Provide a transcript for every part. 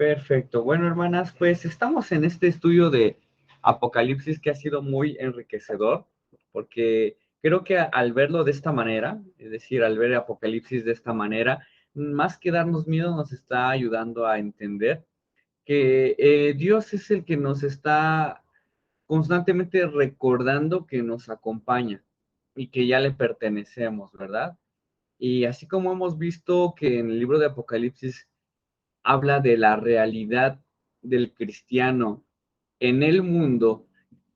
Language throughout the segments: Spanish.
Perfecto. Bueno, hermanas, pues estamos en este estudio de Apocalipsis que ha sido muy enriquecedor, porque creo que al verlo de esta manera, es decir, al ver Apocalipsis de esta manera, más que darnos miedo, nos está ayudando a entender que Dios es el que nos está constantemente recordando que nos acompaña y que ya le pertenecemos, ¿verdad? Y así como hemos visto que en el libro de Apocalipsis habla de la realidad del cristiano en el mundo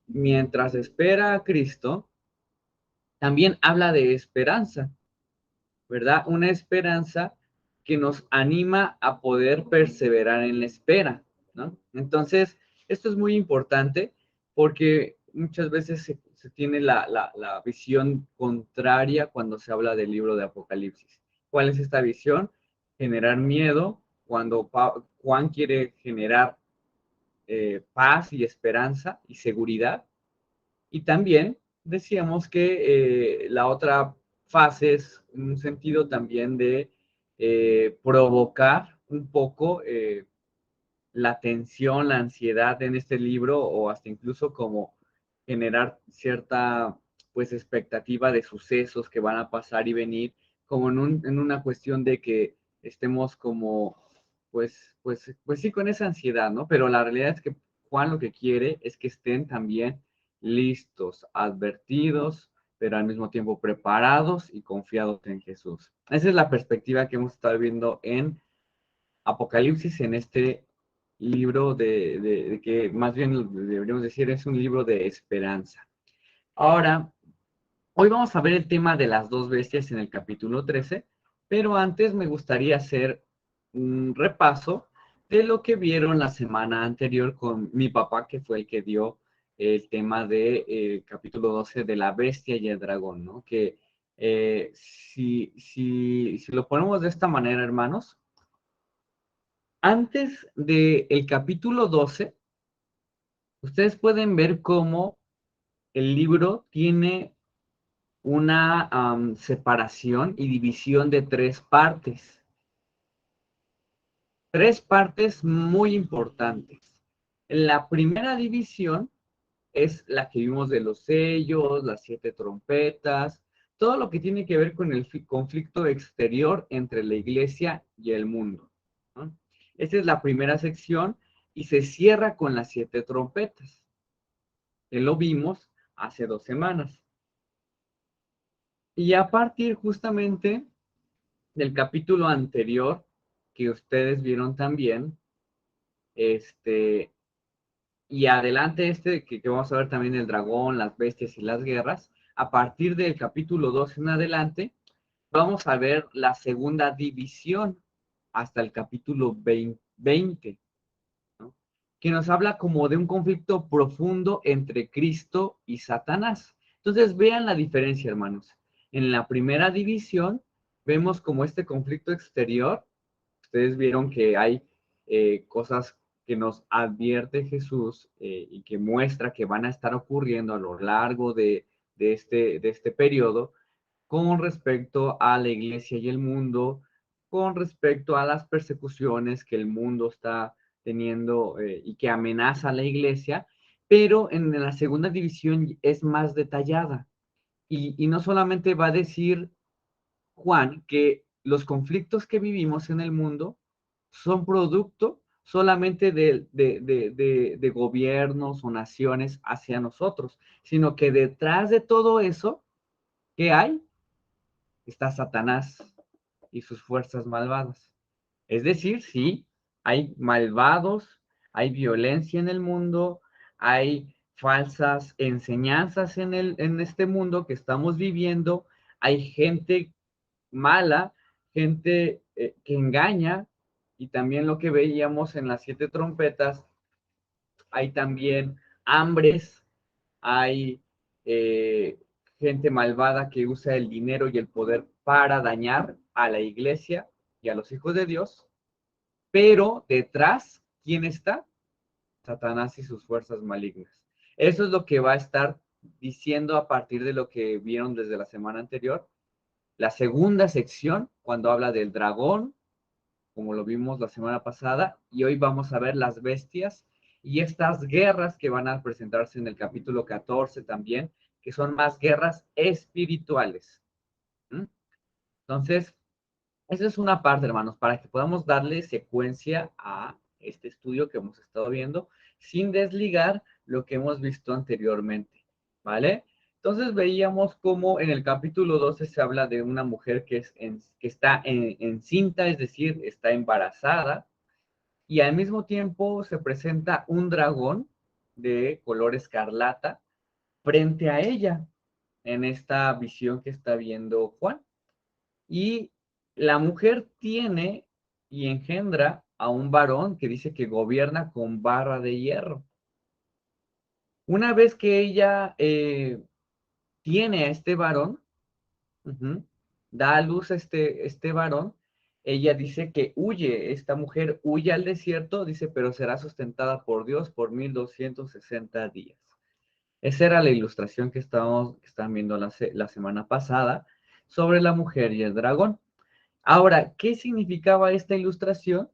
mientras espera a Cristo, también habla de esperanza, ¿verdad? Una esperanza que nos anima a poder perseverar en la espera, ¿no? Entonces, esto es muy importante porque muchas veces se tiene la visión contraria cuando se habla del libro de Apocalipsis. ¿Cuál es esta visión? Generar miedo cuando Juan quiere generar paz y esperanza y seguridad. Y también decíamos que la otra fase es un sentido también de provocar un poco la tensión, la ansiedad en este libro o hasta incluso como generar cierta pues expectativa de sucesos que van a pasar y venir, como en una cuestión de que estemos como pues sí con esa ansiedad, ¿no? Pero la realidad es que Juan lo que quiere es que estén también listos, advertidos, pero al mismo tiempo preparados y confiados en Jesús. Esa es la perspectiva que hemos estado viendo en Apocalipsis, en este libro de que más bien deberíamos decir es un libro de esperanza. Ahora, hoy vamos a ver el tema de las dos bestias en el capítulo 13, pero antes me gustaría hacer un repaso de lo que vieron la semana anterior con mi papá, que fue el que dio el tema del capítulo 12 de la bestia y el dragón, ¿no? Que si lo ponemos de esta manera, hermanos, antes del capítulo 12, ustedes pueden ver cómo el libro tiene una separación y división de tres partes. Tres partes muy importantes. La primera división es la que vimos de los sellos, las siete trompetas, todo lo que tiene que ver con el conflicto exterior entre la iglesia y el mundo, ¿no? Esa es la primera sección y se cierra con las siete trompetas, que lo vimos hace 2 semanas. Y a partir justamente del capítulo anterior, que ustedes vieron también, este, y adelante que vamos a ver también el dragón, las bestias y las guerras, a partir del capítulo 2 en adelante, vamos a ver la segunda división hasta el capítulo 20, ¿no? Que nos habla como de un conflicto profundo entre Cristo y Satanás. Entonces, vean la diferencia, hermanos. En la primera división vemos como este conflicto exterior. Ustedes vieron que hay cosas que nos advierte Jesús y que muestra que van a estar ocurriendo a lo largo de este periodo con respecto a la iglesia y el mundo, con respecto a las persecuciones que el mundo está teniendo y que amenaza a la iglesia, pero en la segunda división es más detallada. Y no solamente va a decir Juan que los conflictos que vivimos en el mundo son producto solamente de gobiernos o naciones hacia nosotros, sino que detrás de todo eso, ¿qué hay? Está Satanás y sus fuerzas malvadas. Es decir, sí, hay malvados, hay violencia en el mundo, hay falsas enseñanzas en este mundo que estamos viviendo, hay gente mala, gente que engaña, y también lo que veíamos en las siete trompetas, hay también hambres, hay eh, gente malvada que usa el dinero y el poder para dañar a la iglesia y a los hijos de Dios, pero detrás, ¿quién está? Satanás y sus fuerzas malignas. Eso es lo que va a estar diciendo a partir de lo que vieron desde la semana anterior. La segunda sección, cuando habla del dragón, como lo vimos la semana pasada, y hoy vamos a ver las bestias y estas guerras que van a presentarse en el capítulo 14 también, que son más guerras espirituales. ¿Mm? Entonces, esa es una parte, hermanos, para que podamos darle secuencia a este estudio que hemos estado viendo sin desligar lo que hemos visto anteriormente, ¿vale? Entonces veíamos cómo en el capítulo 12 se habla de una mujer que está encinta, es decir, está embarazada, y al mismo tiempo se presenta un dragón de color escarlata frente a ella en esta visión que está viendo Juan. Y la mujer tiene y engendra a un varón que dice que gobierna con barra de hierro. Una vez que ella tiene a este varón, da a luz a este varón, ella dice que huye, esta mujer huye al desierto, dice, pero será sustentada por Dios por 1260 días. Esa era la ilustración que estaban viendo la semana pasada sobre la mujer y el dragón. Ahora, ¿qué significaba esta ilustración?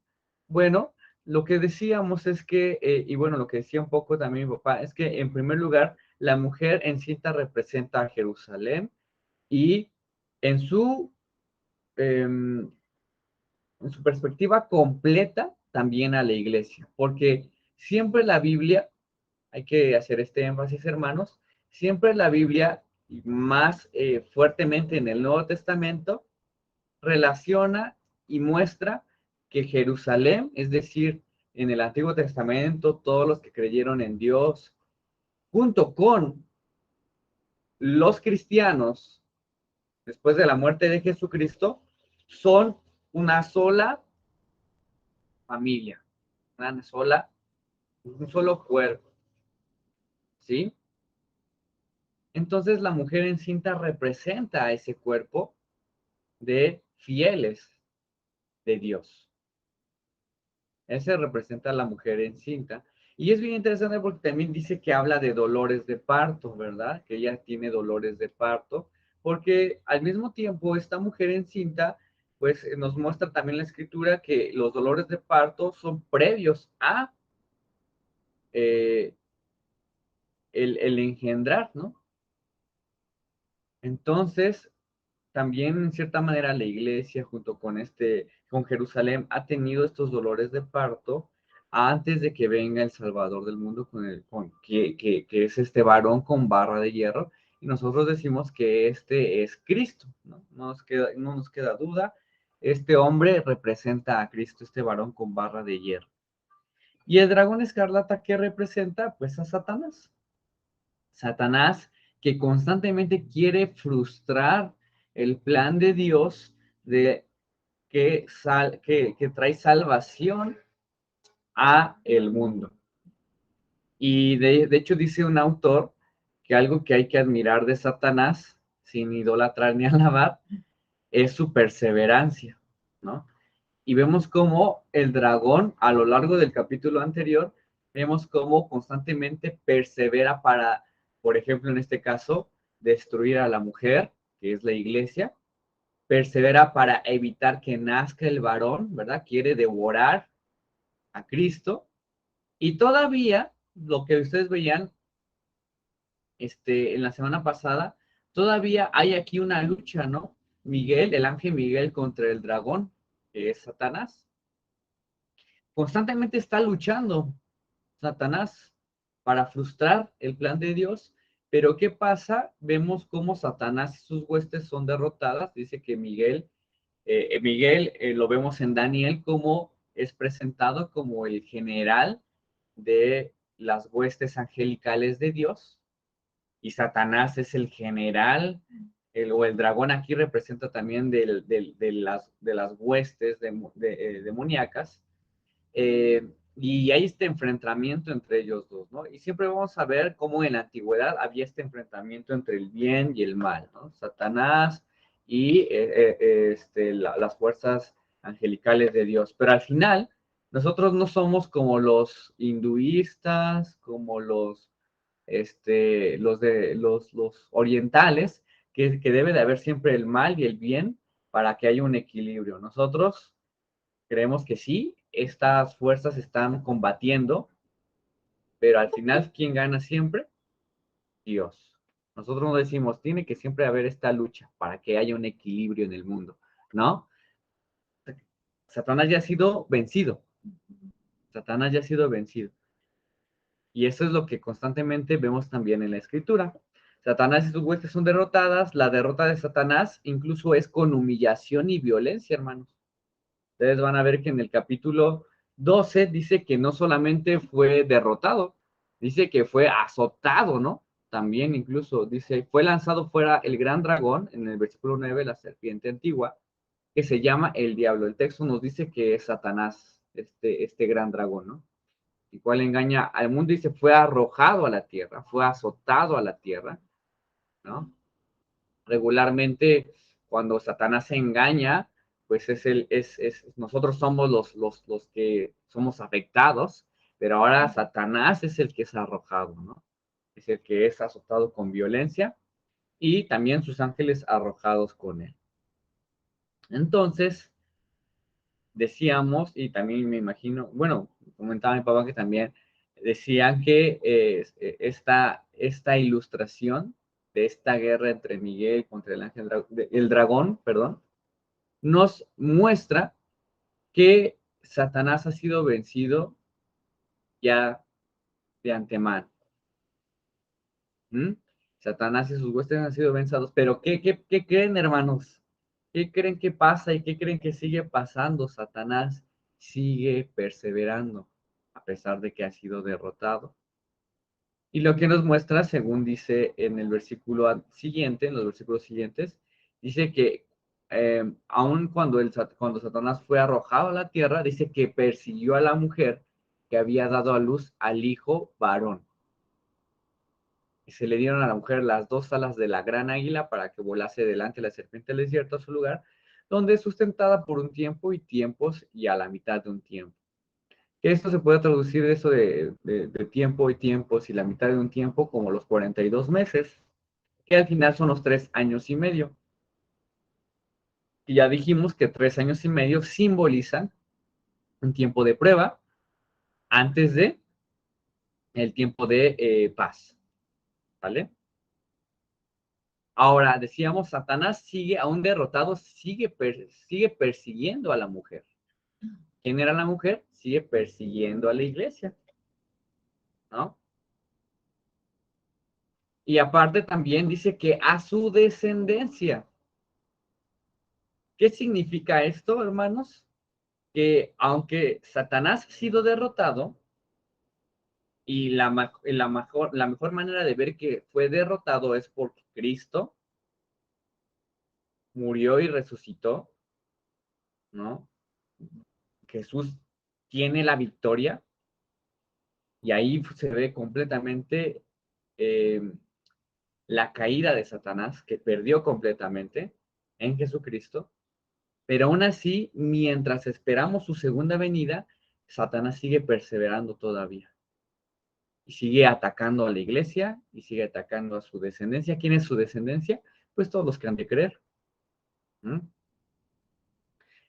Bueno, lo que decíamos es que, y bueno, lo que decía un poco también mi papá, es que en primer lugar, la mujer encinta representa a Jerusalén y en su, em, en su perspectiva completa también a la iglesia, porque siempre la Biblia, hay que hacer este énfasis, hermanos, siempre la Biblia, y más fuertemente en el Nuevo Testamento, relaciona y muestra que Jerusalén, es decir, en el Antiguo Testamento, todos los que creyeron en Dios, junto con los cristianos, después de la muerte de Jesucristo, son una sola familia, una sola, un solo cuerpo, ¿sí? Entonces la mujer encinta representa a ese cuerpo de fieles de Dios. Ese representa a la mujer encinta. Y es bien interesante porque también dice que habla de dolores de parto, ¿verdad? Que ella tiene dolores de parto, porque al mismo tiempo esta mujer encinta, pues nos muestra también la escritura que los dolores de parto son previos a eh, el engendrar, ¿no? Entonces, también en cierta manera la iglesia junto con Jerusalén ha tenido estos dolores de parto antes de que venga el Salvador del mundo que es este varón con barra de hierro, y nosotros decimos que este es Cristo, ¿no? No nos queda duda, este hombre representa a Cristo, este varón con barra de hierro. Y el dragón escarlata, ¿qué representa? Pues a Satanás. Satanás que constantemente quiere frustrar el plan de Dios de que trae salvación a el mundo. Y de hecho dice un autor que algo que hay que admirar de Satanás, sin idolatrar ni alabar, es su perseverancia, ¿no? Y vemos cómo el dragón, a lo largo del capítulo anterior, vemos cómo constantemente persevera para, por ejemplo, en este caso, destruir a la mujer, que es la iglesia, persevera para evitar que nazca el varón, ¿verdad? Quiere devorar a Cristo. Y todavía, lo que ustedes veían en la semana pasada, todavía hay aquí una lucha, ¿no? Miguel, el ángel Miguel contra el dragón, que es Satanás. Constantemente está luchando Satanás para frustrar el plan de Dios, pero ¿qué pasa? Vemos cómo Satanás y sus huestes son derrotadas. Dice que Miguel lo vemos en Daniel como es presentado como el general de las huestes angelicales de Dios, y Satanás es el general, o el dragón aquí representa también de las huestes demoníacas. eh, y hay este enfrentamiento entre ellos dos, ¿no? Y siempre vamos a ver cómo en la antigüedad había este enfrentamiento entre el bien y el mal, ¿no? Satanás y las fuerzas angelicales de Dios. Pero al final, nosotros no somos como los hinduistas, como los orientales, que debe de haber siempre el mal y el bien para que haya un equilibrio. Nosotros creemos que sí, estas fuerzas están combatiendo, pero al final, ¿quién gana siempre? Dios. Nosotros no decimos, tiene que siempre haber esta lucha para que haya un equilibrio en el mundo, ¿no? Satanás ya ha sido vencido. Satanás ya ha sido vencido. Y eso es lo que constantemente vemos también en la escritura. Satanás y sus huestes son derrotadas. La derrota de Satanás incluso es con humillación y violencia, hermanos. Ustedes van a ver que en el capítulo 12 dice que no solamente fue derrotado, dice que fue azotado, ¿no? También incluso dice, fue lanzado fuera el gran dragón, en el versículo 9, la serpiente antigua, que se llama el diablo. El texto nos dice que es Satanás, este gran dragón, ¿no? El cual engaña al mundo y se fue arrojado a la tierra, fue azotado a la tierra, ¿no? Regularmente, cuando Satanás se engaña, pues nosotros somos los que somos afectados, pero ahora Satanás es el que es arrojado, ¿no? Es el que es azotado con violencia y también sus ángeles arrojados con él. Entonces, decíamos, y también me imagino, bueno, comentaba mi papá que también decían que esta ilustración de esta guerra entre Miguel contra el ángel, el dragón, perdón, nos muestra que Satanás ha sido vencido ya de antemano. ¿Mm? Satanás y sus huestes han sido vencidos, pero ¿qué creen, hermanos? ¿Qué creen que pasa y qué creen que sigue pasando? Satanás sigue perseverando a pesar de que ha sido derrotado. Y lo que nos muestra, según dice en el versículo siguiente, en los versículos siguientes, dice que aun cuando Satanás fue arrojado a la tierra, dice que persiguió a la mujer que había dado a luz al hijo varón. Y se le dieron a la mujer las dos alas de la gran águila para que volase delante de la serpiente del desierto a su lugar, donde es sustentada por un tiempo y tiempos y a la mitad de un tiempo. Que esto se puede traducir eso de tiempo y tiempos y la mitad de un tiempo como los 42 meses, que al final son los 3 años y medio. Y ya dijimos que 3 años y medio simbolizan un tiempo de prueba antes de el tiempo de paz, ¿vale? Ahora, decíamos, Satanás sigue, aún derrotado, sigue persiguiendo a la mujer. ¿Quién era la mujer? Sigue persiguiendo a la iglesia, ¿no? Y aparte también dice que a su descendencia. ¿Qué significa esto, hermanos? Que aunque Satanás ha sido derrotado, y la mejor manera de ver que fue derrotado es porque Cristo murió y resucitó, ¿no? Jesús tiene la victoria y ahí se ve completamente eh, la caída de Satanás, que perdió completamente en Jesucristo, pero aún así, mientras esperamos su segunda venida, Satanás sigue perseverando todavía y sigue atacando a la iglesia y sigue atacando a su descendencia. ¿Quién es su descendencia? Pues todos los que han de creer. ¿Mm?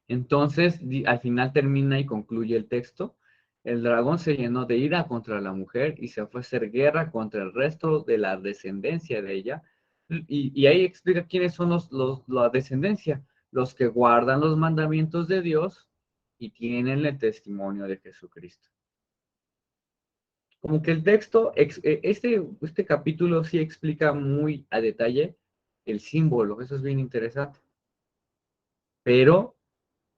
Entonces, al final termina y concluye el texto. El dragón se llenó de ira contra la mujer y se fue a hacer guerra contra el resto de la descendencia de ella. Y ahí explica quiénes son la descendencia, los que guardan los mandamientos de Dios y tienen el testimonio de Jesucristo. Como que el texto, este capítulo sí explica muy a detalle el símbolo, eso es bien interesante. Pero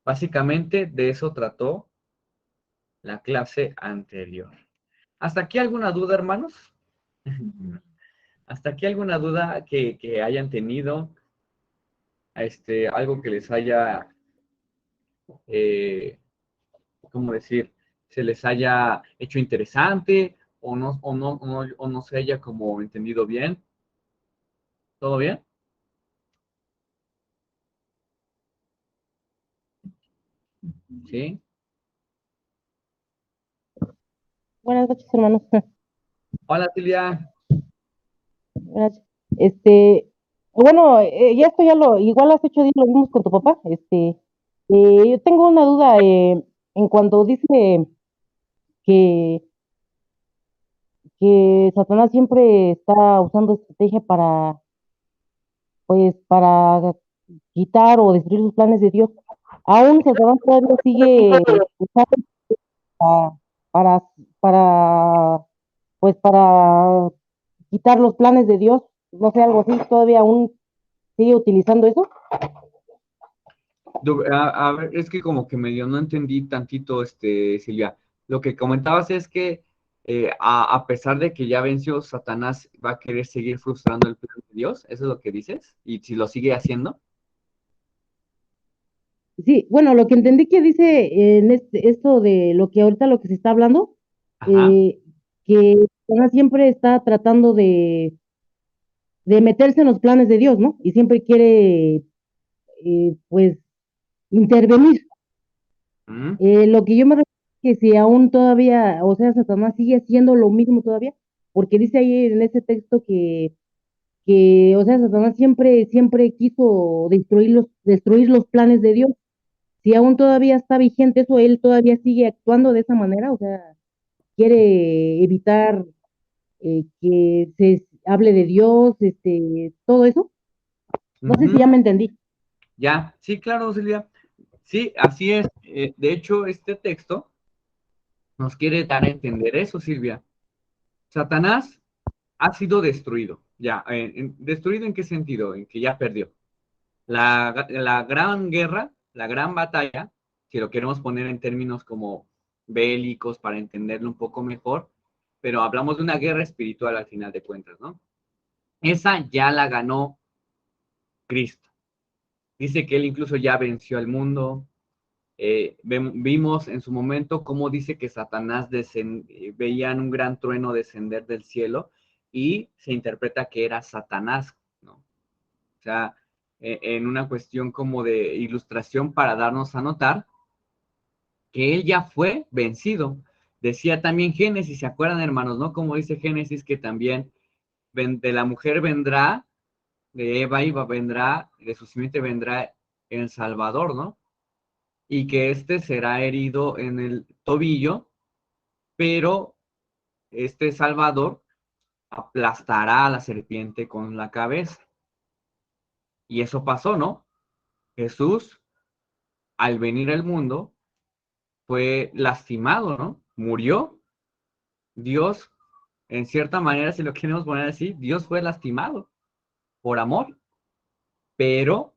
básicamente de eso trató la clase anterior. ¿Hasta aquí alguna duda, hermanos? ¿Hasta aquí alguna duda que hayan tenido? Algo que les haya, eh, ¿cómo decir? Se les haya hecho interesante o no se haya como entendido bien. ¿Todo bien? ¿Sí? Buenas noches, hermanos. Hola, Silvia. Buenas- Este, bueno, ya esto ya igual hace 8 días lo vimos con tu papá. Yo tengo una duda en cuanto dice que, que Satanás siempre está usando estrategia para, pues, para quitar o destruir los planes de Dios. Aún Satanás todavía sigue usando para, para, para, pues, para quitar los planes de Dios. No sé, algo así, todavía aún sigue utilizando eso. A ver, es que como que medio no entendí tantito, Silvia. Lo que comentabas es que a pesar de que ya venció, Satanás va a querer seguir frustrando el plan de Dios. ¿Eso es lo que dices? ¿Y si lo sigue haciendo? Sí, bueno, lo que entendí que dice en esto de lo que ahorita lo que se está hablando, Ajá. eh, que Satanás siempre está tratando de meterse en los planes de Dios, ¿no? Y siempre quiere, pues, intervenir. Ujú, Lo que yo me refiero es que si aún todavía, o sea, Satanás sigue haciendo lo mismo todavía, porque dice ahí en ese texto o sea, Satanás siempre quiso destruir los planes de Dios. Si aún todavía está vigente eso, él todavía sigue actuando de esa manera, o sea, quiere evitar que se hable de Dios, todo eso. No sé si ujú. ya me entendí. Ya, sí, claro, Silvia. Sí, así es. De hecho, este texto nos quiere dar a entender eso, Silvia. Satanás ha sido destruido. Ya, ¿destruido en qué sentido? En que ya perdió. La gran guerra, la gran batalla, si lo queremos poner en términos como bélicos para entenderlo un poco mejor, pero hablamos de una guerra espiritual al final de cuentas, ¿no? Esa ya la ganó Cristo. Dice que él incluso ya venció al mundo. Vimos en su momento cómo dice que Satanás veían un gran trueno descender del cielo y se interpreta que era Satanás, ¿no? O sea, en una cuestión como de ilustración para darnos a notar que él ya fue vencido. Decía también Génesis, ¿se acuerdan, hermanos, no? Como dice Génesis que también de la mujer vendrá, de Eva vendrá, de su simiente vendrá el Salvador, ¿no? Y que este será herido en el tobillo, pero este Salvador aplastará a la serpiente con la cabeza. Y eso pasó, ¿no? Jesús, al venir al mundo, fue lastimado, ¿no? Murió. Dios, en cierta manera, si lo queremos poner así, Dios fue lastimado por amor. Pero,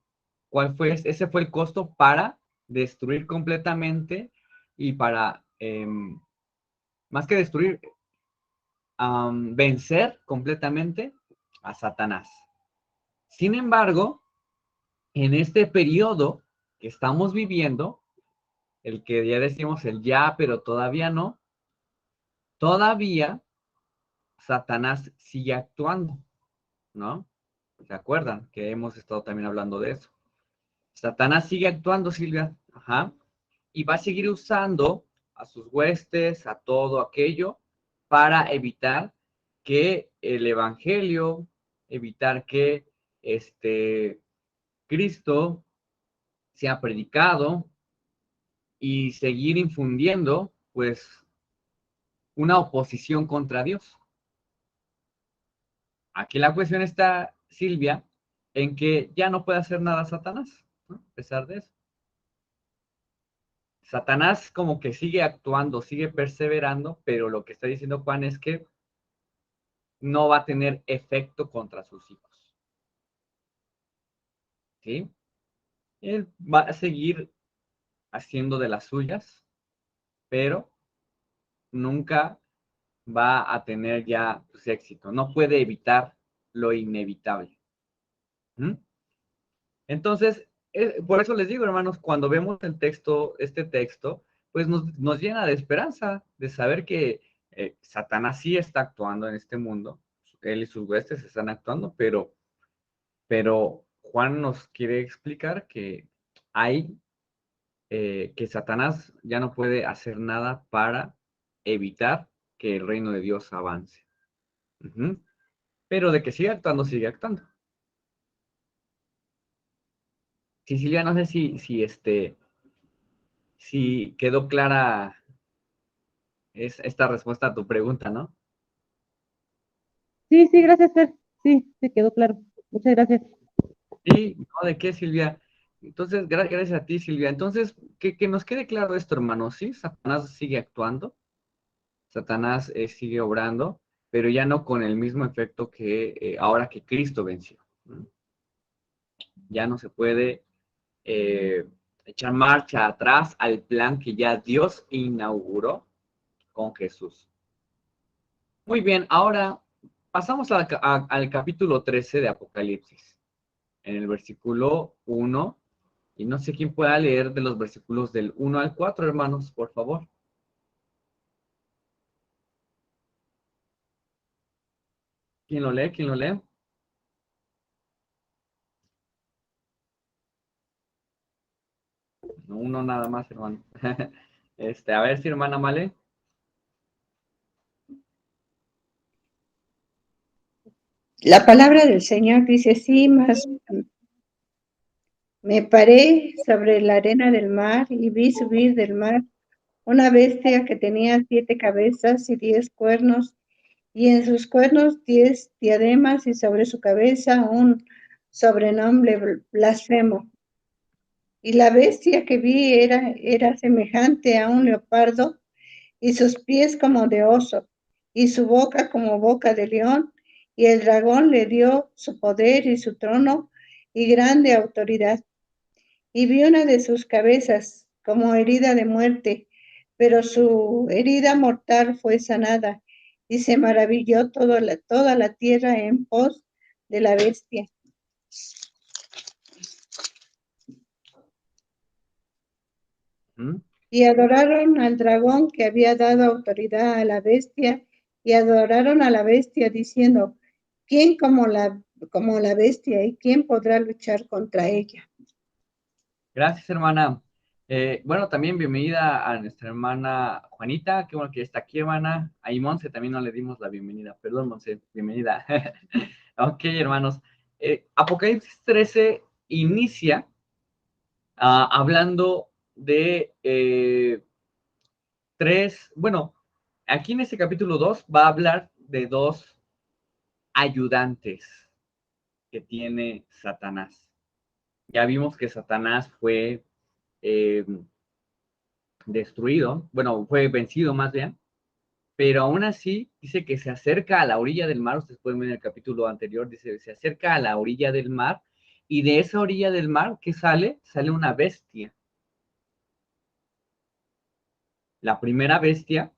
¿cuál fue? Ese fue el costo para destruir completamente y para, más que destruir, vencer completamente a Satanás. Sin embargo, en este periodo que estamos viviendo, el que ya decimos el ya, pero todavía no, todavía Satanás sigue actuando, ¿no? ¿Se acuerdan que hemos estado también hablando de eso? Satanás sigue actuando, Silvia, ajá, y va a seguir usando a sus huestes, a todo aquello, para evitar que el evangelio, evitar que Cristo sea predicado y seguir infundiendo, pues, una oposición contra Dios. Aquí la cuestión está, Silvia, en que ya no puede hacer nada Satanás, ¿no? A pesar de eso. Satanás como que sigue actuando, sigue perseverando, pero lo que está diciendo Juan es que no va a tener efecto contra sus hijos, ¿sí? Él va a seguir haciendo de las suyas, pero nunca va a tener ya pues, éxito. No puede evitar lo inevitable. ¿Mm? Entonces, por eso les digo, hermanos, cuando vemos el texto, este texto, pues nos llena de esperanza, de saber que Satanás sí está actuando en este mundo, él y sus huestes están actuando, pero Juan nos quiere explicar que hay, que Satanás ya no puede hacer nada para evitar que el reino de Dios avance. Ujú. Pero de que sigue actuando, sigue actuando. Sí, Silvia, no sé si si quedó clara esta respuesta a tu pregunta, ¿no? Sí, sí, gracias, Fer. Sí, se quedó claro. Muchas gracias. Sí, no, ¿de qué, Silvia? Entonces, gracias a ti, Silvia. Entonces, que nos quede claro esto, hermano, ¿sí? Satanás sigue actuando, Satanás sigue obrando, pero ya no con el mismo efecto que ahora que Cristo venció, ¿no? Ya no se puede echar marcha atrás al plan que ya Dios inauguró con Jesús. Muy bien, ahora pasamos al capítulo 13 de Apocalipsis, en el versículo 1, y no sé quién pueda leer de los versículos del 1 al 4, hermanos, por favor. ¿Quién lo lee? ¿Quién lo lee? Uno nada más, hermano. A ver si hermana Male. La palabra del Señor dice así, más me paré sobre la arena del mar y vi subir del mar una bestia que tenía 7 cabezas y 10 cuernos, y en sus cuernos 10 diademas, y sobre su cabeza un sobrenombre blasfemo. Y la bestia que vi era semejante a un leopardo, y sus pies como de oso, y su boca como boca de león, y el dragón le dio su poder y su trono y grande autoridad. Y vi una de sus cabezas como herida de muerte, pero su herida mortal fue sanada, y se maravilló toda la tierra en pos de la bestia. ¿Mm? Y adoraron al dragón que había dado autoridad a la bestia, y adoraron a la bestia diciendo, ¿quién como la bestia, y quién podrá luchar contra ella? Gracias, hermana. Bueno, también bienvenida a nuestra hermana Juanita. Qué bueno que ya está aquí, hermana. A Monse también no le dimos la bienvenida. Perdón, Monse, bienvenida. Ok, hermanos. Apocalipsis 13 inicia hablando de bueno, aquí en este capítulo 2 va a hablar de dos ayudantes que tiene Satanás. Ya vimos que Satanás fue eh, destruido, bueno, fue vencido más bien, pero aún así dice que se acerca a la orilla del mar, ustedes pueden ver en el capítulo anterior, dice, se acerca a la orilla del mar, y de esa orilla del mar, ¿qué sale? Sale una bestia. La primera bestia,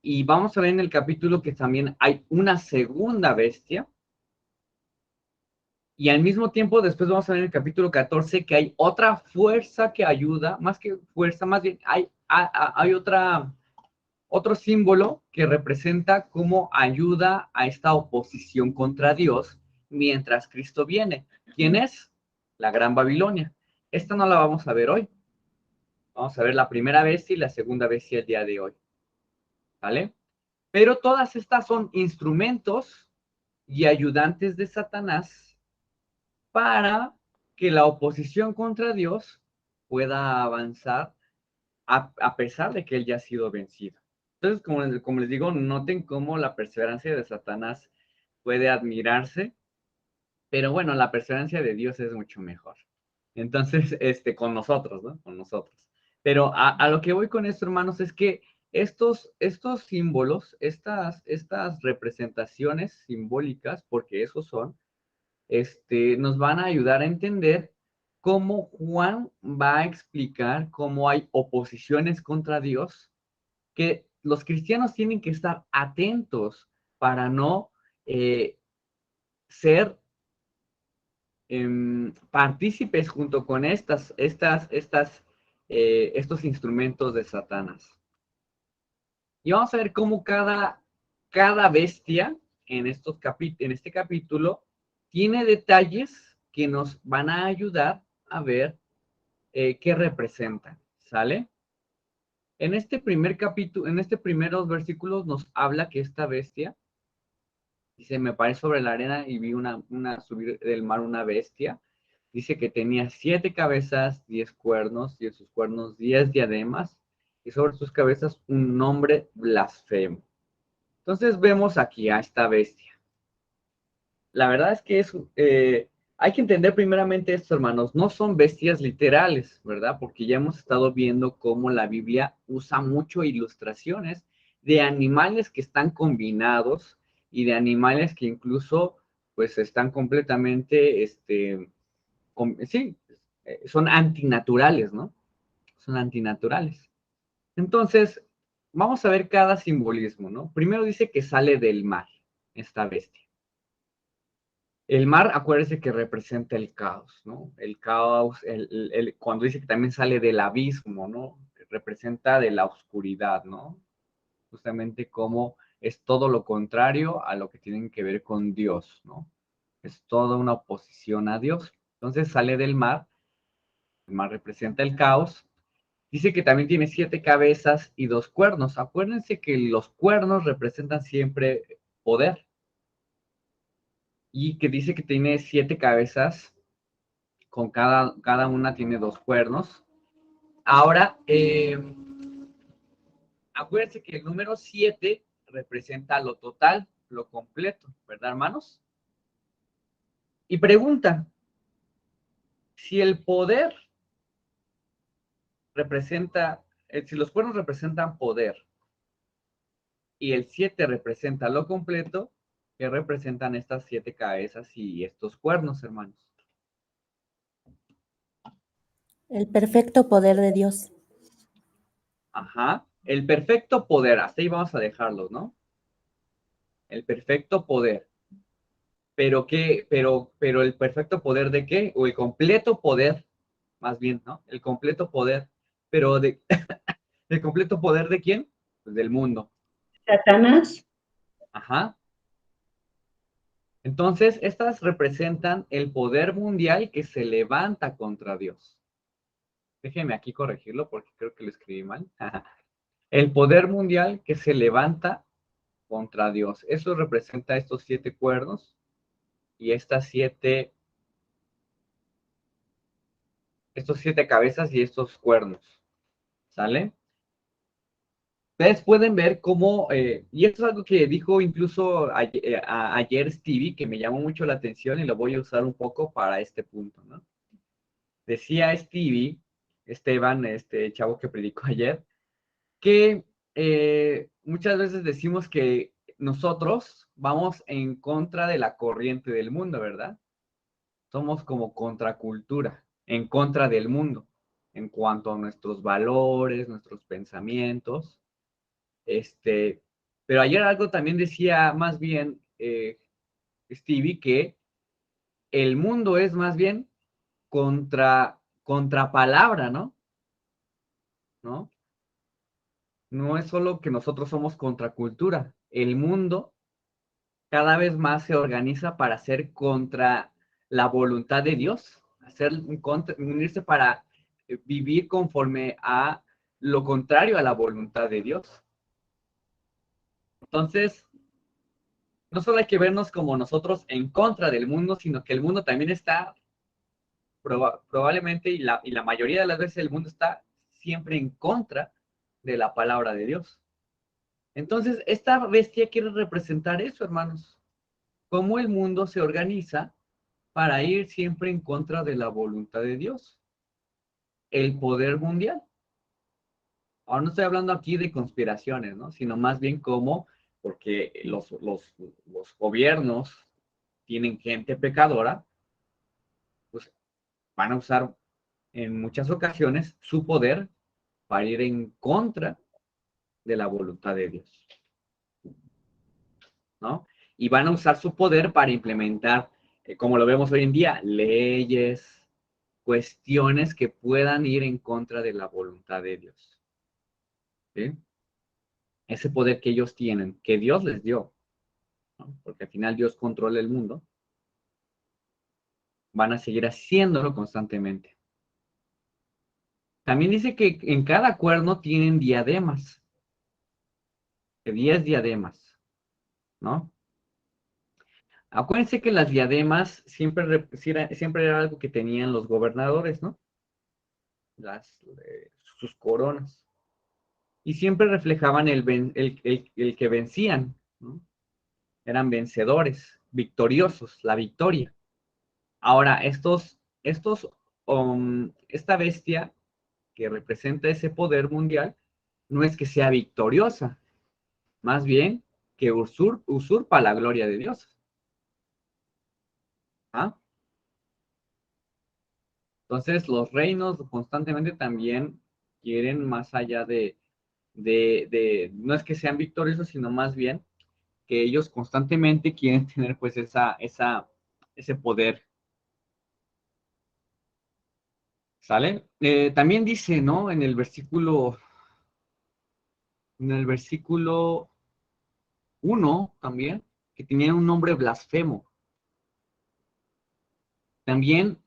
y vamos a ver en el capítulo que también hay una segunda bestia, y al mismo tiempo después vamos a ver en el capítulo 14 que hay otra fuerza que ayuda, más que fuerza, más bien hay otro símbolo que representa cómo ayuda a esta oposición contra Dios mientras Cristo viene. ¿Quién es? La Gran Babilonia. Esta no la vamos a ver hoy. Vamos a ver la primera bestia y la segunda bestia el día de hoy. ¿Vale? Pero todas estas son instrumentos y ayudantes de Satanás para que la oposición contra Dios pueda avanzar a pesar de que él ya ha sido vencido. Entonces, como les digo, noten cómo la perseverancia de Satanás puede admirarse, pero bueno, la perseverancia de Dios es mucho mejor. Entonces, con nosotros, ¿no? Con nosotros. Pero a lo que voy con esto, hermanos, es que estos símbolos, estas representaciones simbólicas, porque esos son, nos van a ayudar a entender cómo Juan va a explicar cómo hay oposiciones contra Dios, que los cristianos tienen que estar atentos para no ser partícipes junto con estos instrumentos de Satanás. Y vamos a ver cómo cada bestia en este capítulo tiene detalles que nos van a ayudar a ver qué representan, ¿sale? En este primer capítulo, en este primeros versículos nos habla que esta bestia, dice, me paré sobre la arena y vi una subir del mar una bestia. Dice que tenía 7 cabezas, 10 cuernos, y en sus cuernos 10 diademas, y sobre sus cabezas un nombre blasfemo. Entonces vemos aquí a esta bestia. La verdad es que hay que entender primeramente esto, hermanos, no son bestias literales, ¿verdad? Porque ya hemos estado viendo cómo la Biblia usa mucho ilustraciones de animales que están combinados y de animales que incluso pues están completamente, sí, son antinaturales, ¿no? Son antinaturales. Entonces, vamos a ver cada simbolismo, ¿no? Primero dice que sale del mar, esta bestia. El mar, acuérdese que representa el caos, ¿no? El caos, cuando dice que también sale del abismo, ¿no? Representa de la oscuridad, ¿no? Justamente como es todo lo contrario a lo que tienen que ver con Dios, ¿no? Es toda una oposición a Dios. Entonces sale del mar, el mar representa el caos. Dice que también tiene 7 cabezas y 2 cuernos. Acuérdense que los cuernos representan siempre poder. Y que dice que tiene 7 cabezas, con cada una tiene 2 cuernos. Ahora, acuérdense que el número 7 representa lo total, lo completo, ¿verdad, hermanos? Y pregunta, si el poder representa, si los cuernos representan poder y el 7 representa lo completo, ¿qué representan estas 7 cabezas y estos cuernos, hermanos? El perfecto poder de Dios. Ajá, el perfecto poder, hasta ahí vamos a dejarlos, ¿no? El perfecto poder. Pero el perfecto poder de qué? O el completo poder, más bien, ¿no? El completo poder. Pero ¿el completo poder de quién? Pues del mundo. Satanás. Ajá. Entonces, estas representan el poder mundial que se levanta contra Dios. Déjenme aquí corregirlo porque creo que lo escribí mal. El poder mundial que se levanta contra Dios. Eso representa estos 7 cuernos y estos 7 cabezas y estos cuernos. ¿Sale? Ustedes pueden ver cómo, y esto es algo que dijo incluso ayer Stevie, que me llamó mucho la atención y lo voy a usar un poco para este punto, ¿no? Decía Stevie, Esteban, este chavo que predicó ayer, que muchas veces decimos que nosotros vamos en contra de la corriente del mundo, ¿verdad? Somos como contracultura, en contra del mundo, en cuanto a nuestros valores, nuestros pensamientos. Pero ayer algo también decía más bien Stevie, que el mundo es más bien contra palabra, ¿no? ¿No? No es solo que nosotros somos contracultura, el mundo cada vez más se organiza para ser contra la voluntad de Dios, unirse para vivir conforme a lo contrario a la voluntad de Dios. Entonces, no solo hay que vernos como nosotros en contra del mundo, sino que el mundo también está, probablemente, y la mayoría de las veces el mundo está siempre en contra de la palabra de Dios. Entonces, esta bestia quiere representar eso, hermanos. Cómo el mundo se organiza para ir siempre en contra de la voluntad de Dios. El poder mundial. Ahora no estoy hablando aquí de conspiraciones, ¿no? Sino más bien como, porque los gobiernos tienen gente pecadora, pues van a usar en muchas ocasiones su poder para ir en contra de la voluntad de Dios, ¿no? Y van a usar su poder para implementar, como lo vemos hoy en día, leyes, cuestiones que puedan ir en contra de la voluntad de Dios. ¿Sí? Ese poder que ellos tienen, que Dios les dio, ¿no? Porque al final Dios controla el mundo, van a seguir haciéndolo constantemente. También dice que en cada cuerno tienen diademas, que 10 diademas, ¿no? Acuérdense que las diademas siempre era algo que tenían los gobernadores, ¿no? Sus coronas. Y siempre reflejaban el que vencían, ¿no? Eran vencedores, victoriosos, la victoria. Ahora, esta bestia que representa ese poder mundial, no es que sea victoriosa, más bien que usurpa la gloria de Dios. ¿Ah? Entonces, los reinos constantemente también quieren más allá no es que sean victoriosos, sino más bien que ellos constantemente quieren tener pues ese poder. ¿Sale? También dice, ¿no? En el versículo 1 también, que tenía un nombre blasfemo. También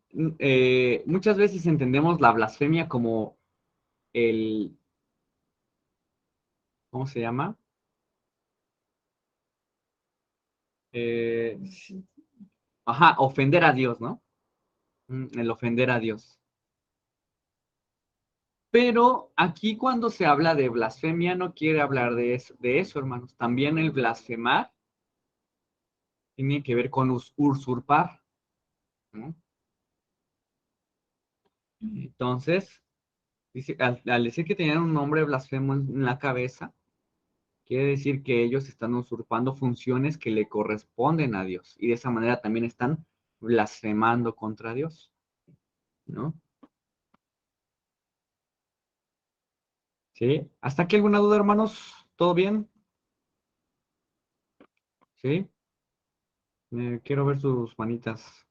muchas veces entendemos la blasfemia como el, ¿cómo se llama? Eh, ofender a Dios, ¿no? El ofender a Dios. Pero aquí cuando se habla de blasfemia no quiere hablar de eso, hermanos. También el blasfemar tiene que ver con usurpar, ¿no? Entonces, dice, al decir que tenían un nombre blasfemo en la cabeza, quiere decir que ellos están usurpando funciones que le corresponden a Dios y de esa manera también están blasfemando contra Dios, ¿no? ¿Sí? ¿Hasta aquí alguna duda, hermanos? ¿Todo bien? ¿Sí? Quiero ver sus manitas.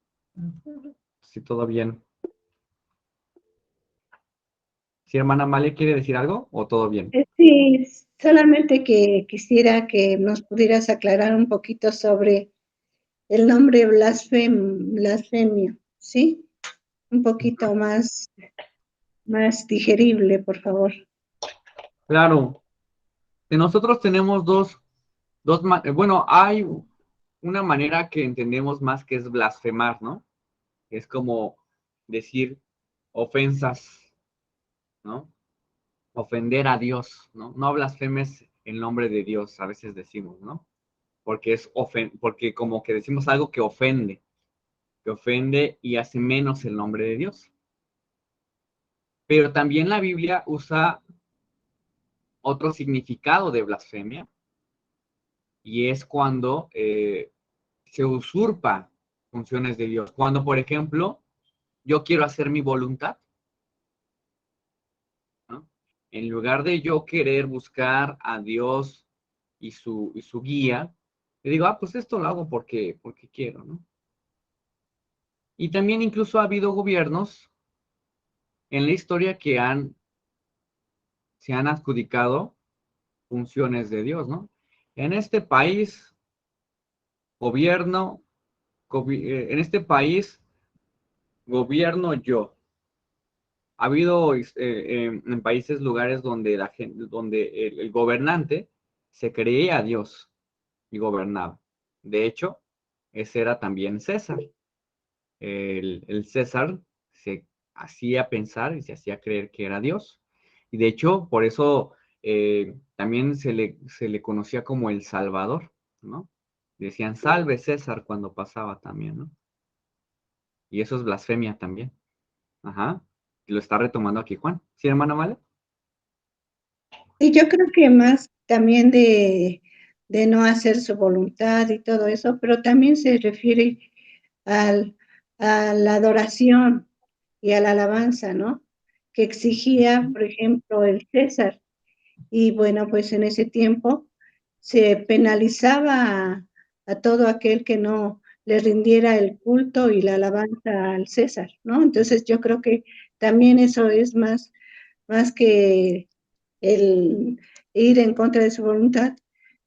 Sí, todo bien. ¿Sí, hermana Male quiere decir algo o todo bien? Sí, solamente que quisiera que nos pudieras aclarar un poquito sobre el nombre blasfemio, ¿sí? Un poquito más digerible, por favor. Claro. Nosotros tenemos bueno, hay una manera que entendemos más que es blasfemar, ¿no? Es como decir ofensas, ¿no? Ofender a Dios, ¿no? No blasfemes en nombre de Dios, a veces decimos, ¿no? Porque como que decimos algo que ofende y hace menos el nombre de Dios. Pero también la Biblia usa otro significado de blasfemia y es cuando se usurpa funciones de Dios. Cuando, por ejemplo, yo quiero hacer mi voluntad, ¿no? En lugar de yo querer buscar a Dios y su guía, le digo, pues esto lo hago porque quiero, ¿no? Y también incluso ha habido gobiernos en la historia que se han adjudicado funciones de Dios, ¿no? En este país, gobierno, gobierno yo. Ha habido en países lugares donde donde el gobernante se creía Dios y gobernaba. De hecho, ese era también César. El César se hacía pensar y se hacía creer que era Dios. Y de hecho, por eso también se le conocía como el Salvador, ¿no? Decían, salve César cuando pasaba también, ¿no? Y eso es blasfemia también. Ajá. Y lo está retomando aquí Juan. ¿Sí, hermana Male? Y yo creo que más también de no hacer su voluntad y todo eso, pero también se refiere a la adoración y a la alabanza, ¿no? Que exigía, por ejemplo, el César. Y bueno, pues en ese tiempo se penalizaba a todo aquel que no le rindiera el culto y la alabanza al César, ¿no? Entonces yo creo que también eso es más que el ir en contra de su voluntad,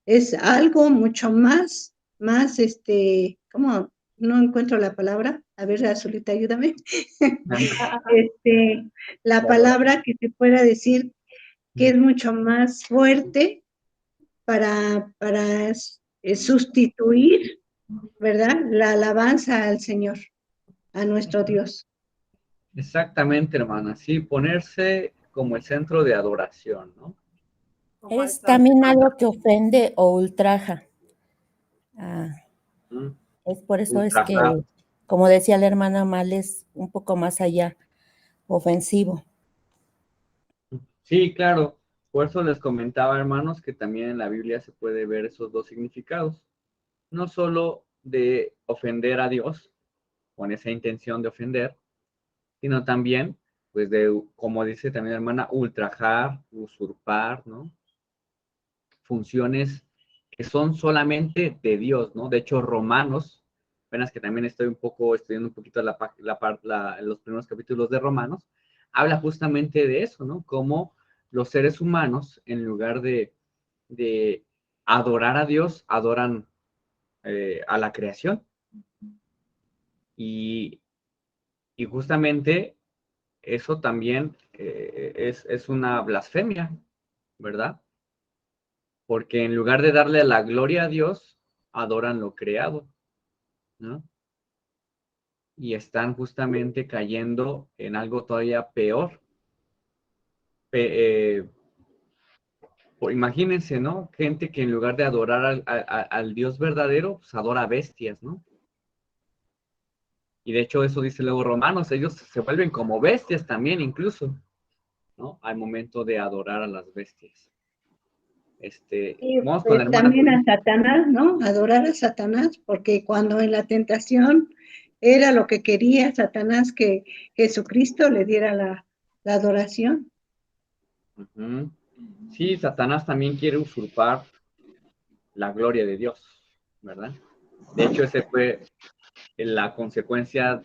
es algo mucho ¿cómo? No encuentro la palabra. A ver, Azulita, ayúdame. La palabra que se pueda decir que es mucho más fuerte para sustituir ¿verdad? La alabanza al Señor, a nuestro Dios. Exactamente, hermana, sí, ponerse como el centro de adoración, ¿no? Es también algo que ofende o ultraja. Ah, ¿Mm? es por eso es que, Ultrajar. como decía la hermana Mal, es un poco más allá, ofensivo. Sí, claro. Por eso les comentaba, hermanos, que también en la Biblia se puede ver esos dos significados. No solo de ofender a Dios, con esa intención de ofender, sino también, pues, de, como dice también la hermana, ultrajar, usurpar, ¿no? Funciones que son solamente de Dios, ¿no? De hecho, Romanos, apenas que también estoy un poco estudiando un poquito los primeros capítulos de Romanos, habla justamente de eso, ¿no? Cómo los seres humanos, en lugar de adorar a Dios, adoran a la creación. Y, y justamente eso también es una blasfemia, ¿verdad? Porque en lugar de darle la gloria a Dios, adoran lo creado, ¿no? Y están justamente cayendo en algo todavía peor. Eh, imagínense, ¿no? Gente que en lugar de adorar al Dios verdadero, pues adora bestias, ¿no? Y de hecho eso dice luego Romanos, ellos se vuelven como bestias también incluso, ¿no? Al momento de adorar a las bestias. Y Vamos con la pues hermana también a Connie. Satanás, ¿no? Adorar a Satanás, porque cuando en la tentación era lo que quería Satanás, que Jesucristo le diera la adoración. Uh-huh. Sí, Satanás también quiere usurpar la gloria de Dios, ¿verdad? De hecho, ese fue la consecuencia